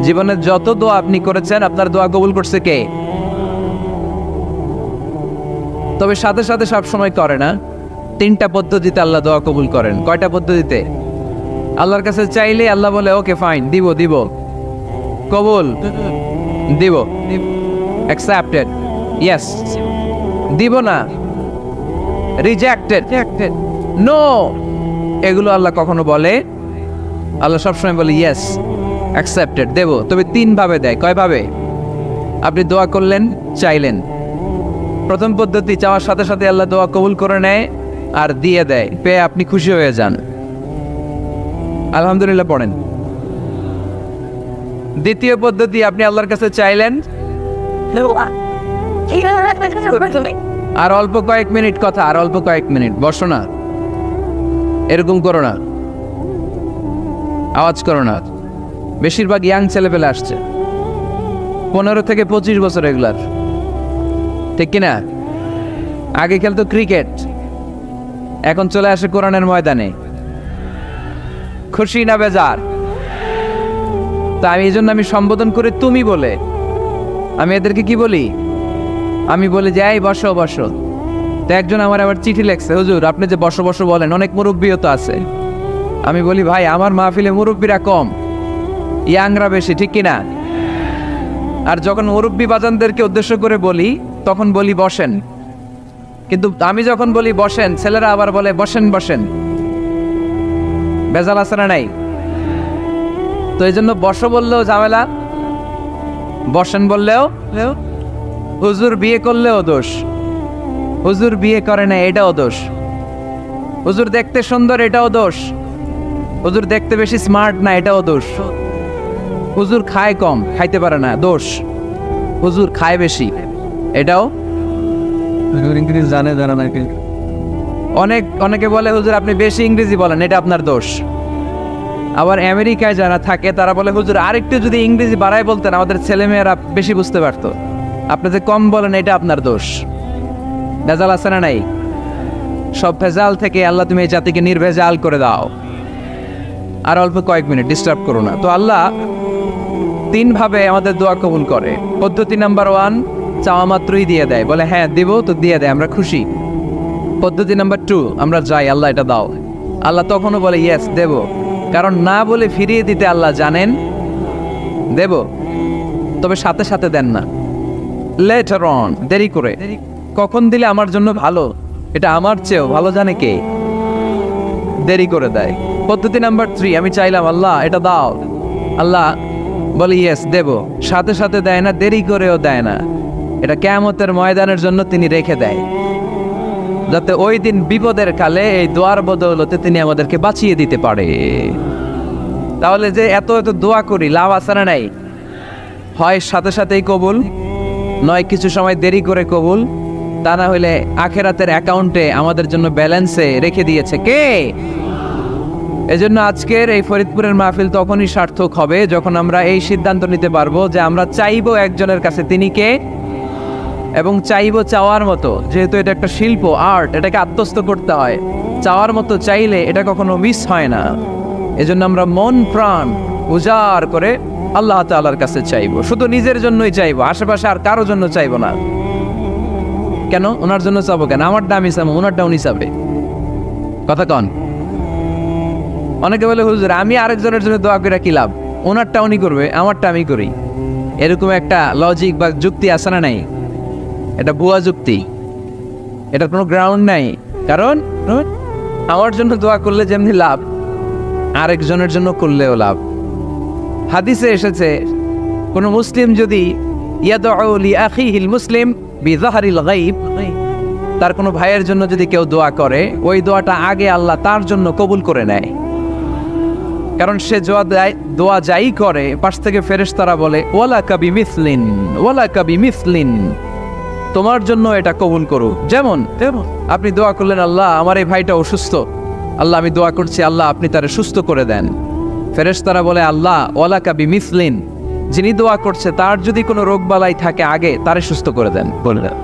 জীবনের যত দোয়া আপনি করেছেন, আপনার দোয়া কবুল করছে কে? তবে সাথে সাথে সব সময় করে না। 3টা পদ্ধতিতে আল্লাহ দোয়া কবুল করেন। কয়টা পদ্ধতিতে? আল্লাহর কাছে চাইলে আল্লাহ বলে ওকে ফাইন, দিব দিব, কবুল, দিব, অ্যাকসেপ্টেড, ইয়েস। দিব না, রিজেক্টেড, নো, এগুলো আল্লাহ কখনো বলে? আল্লাহ সবসময় বলে ইয়েস, অ্যাকসেপ্টেড, দেব। তবে 3 ভাবে দেয়। কয় ভাবে? আপনি দোয়া করলেন, চাইলেন। প্রথম পদ্ধতি, চাওয়ার সাথে সাথে আল্লাহ দোয়া কবুল করে নেয় আর দিয়ে দেয়, পেয়ে আপনি খুশি হয়ে যান, আলহামদুলিল্লাহ পড়েন। দ্বিতীয় পদ্ধতি, আপনি আল্লাহর কাছে চাইলেন, আর অল্প কয়েক মিনিট কথা, আর অল্প কয়েক মিনিট, বসো না, এরকম করো না, আওয়াজ করো না। বেশিরভাগ ইয়াং ছেলেপেলে আসছে, 15 থেকে 25 বছর, এগুলার, ঠিক কিনা? আগে খেলতো ক্রিকেট, এখন চলে আসে কোরআনের ময়দানে। খুশি না বেজার? তা আমি এই জন্য আমি সম্বোধন করে তুমি বলে, আমি এদেরকে কি বলি? আমি বলি যে এই বসো বসো। তো একজন আমার আবার চিঠি লেখছে, হুজুর আপনি যে বসো বসো বলেন, অনেক মুরব্বীও তো আছে। আমি বলি ভাই, আমার মাহফিলে মুরব্বীরা কম, ইয়াংরা বেশি, ঠিক কিনা? আর যখন মুরব্বী বাজানদেরকে উদ্দেশ্য করে বলি, তখন বলি বসেন। কিন্তু আমি যখন বলি বসেন, ছেলেরা আবার বলে বসেন বসেন। বেজাল আছে না নাই? তো এই জন্য বসো বললেও ঝামেলা, বসেন বললেও। হুজুর বিয়ে করলেও দোষ, হুজুর বিয়ে করে না এটাও দোষ, হুজুর দেখতে সুন্দর এটাও দোষ, হুজুর দেখতে বেশি স্মার্ট না এটাও দোষ, হুজুর খায় কম, খাইতে পারে না দোষ, হুজুর খায় বেশি এটাও। ইংরেজি জানে জানা নাকি? অনেকে বলে হুজুর আপনি বেশি ইংরেজি বলেন, এটা আপনার দোষ। আবার আমেরিকায় যারা থাকে তারা বলে হুজুর আরেকটু যদি ইংরেজি বাড়ায় বলতেন আমাদের ছেলেমেয়েরা বেশি বুঝতে পারতো, আপনি যে কম বলেন এটা আপনার দোষ। ভেজাল আছে না নাই? সব ভেজাল থেকে আল্লাহ তুমি এই জাতিকে নির্ভেজাল করে দাও। আর অল্প কয়েক মিনিট ডিস্টার্ব করো না। তো আল্লাহ 3 ভাবে আমাদের দোয়া কবুল করে। পদ্ধতি নাম্বার 1, চাওয়া মাত্রই দিয়ে দেয়, বলে হ্যাঁ দেব তো দিয়ে দেয়, আমরা খুশি। পদ্ধতি নাম্বার 2, আমরা যাই আল্লাহ এটা দাও, আল্লাহ তখনও বলে ইয়েস দেব, কারণ না বলে ফিরিয়ে দিতে আল্লাহ জানেন দেব, তবে সাথে সাথে দেন না, লেটার অন, দেরি করে। কখন দিলে আমার জন্য ভালো, এটা আমার চেয়েও ভালো জানে কে, দেরি করে দেয়। পদ্ধতি নাম্বার 3, আমি চাইলাম আল্লাহ এটা দাও, আল্লাহ বলে ইয়েস দেব, সাথে সাথে দেয় না, দেরি করেও দেয় না। এটা কিয়ামতের ময়দানের জন্য তিনি রেখে দেয়, যাতে ওই দিন বিপদের কালে এই দোয়ার বদৌলতে তিনি আমাদেরকে বাঁচিয়ে দিতে পারে। তাহলে যে এত এত দোয়া করি, লাভ আছে না নাই? হয় সাথে সাথেই কবুল, নয় কিছু সময় দেরি করে কবুল, তা না হইলে আখেরাতের অ্যাকাউন্টে আমাদের জন্য ব্যালেন্সে রেখে দিয়েছে কে? এজন্য আজকের এই ফরিদপুরের মাহফিল তখনই সার্থক হবে যখন আমরা এই সিদ্ধান্ত নিতে পারবো যে আমরা চাইবো একজনের কাছে, তিনি কে, এবং চাইবো চাওয়ার মতো। যেহেতু এটা একটা শিল্প, আর্ট, এটাকে আত্মস্থ করতে হয়, চাওয়ার মতো চাইলে এটা কখনো মিস হয় না। এজন্য আমরা মন প্রাণ উজাড় করে আল্লাহ তাআলার কাছে চাইবো, শুধু নিজের জন্যই চাইবো, আশেপাশে আর কারোর জন্য চাইবো না। কেন ওনার জন্য চাবো কেন? আমারটা আমি চাবো, ওনারটা উনি চাবে, কথা কন। অনেকে বলে হুজুর আমি আরেকজনের জন্য দোয়া করে কি লাভ, ওনারটা উনি করবে, আমারটা আমি করি। এরকম একটা লজিক বা যুক্তি আছে না নাই? এটা ভুয়া যুক্তি, এটার কোনো গ্রাউন্ড নাই। কারণ আমার জন্য দোয়া করলে যেমনি লাভ, আরেকজনের জন্য করলেও লাভ। হাদিসে এসেছে কোন মুসলিম যদি ইয়াদউ লিআখিহিল মুসলিম বিযাহরিল গায়ব, তার কোনো ভাইয়ের জন্য যদি কেউ দোয়া করে, ওই দোয়াটা আগে আল্লাহ তার জন্য কবুল করে নেয়। কারণ সে দোয়া যাই করে, পাশ থেকে ফেরেশতারা বলে ওয়ালাকা বিমিসলিন, ওয়ালাকা বিমিসলিন, তোমার জন্য এটা কবুল করো। যেমন আপনি দোয়া করলেন আল্লাহ আমার এই ভাইটা অসুস্থ, আল্লাহ আমি দোয়া করছি আল্লাহ আপনি তারে সুস্থ করে দেন। ফেরেশতারা বলে আল্লাহ ওয়ালাকা বিমিসলিন, যিনি দোয়া করছে তার যদি কোনো রোগ বালাই থাকে আগে তারে সুস্থ করে দেন, বলে দেন।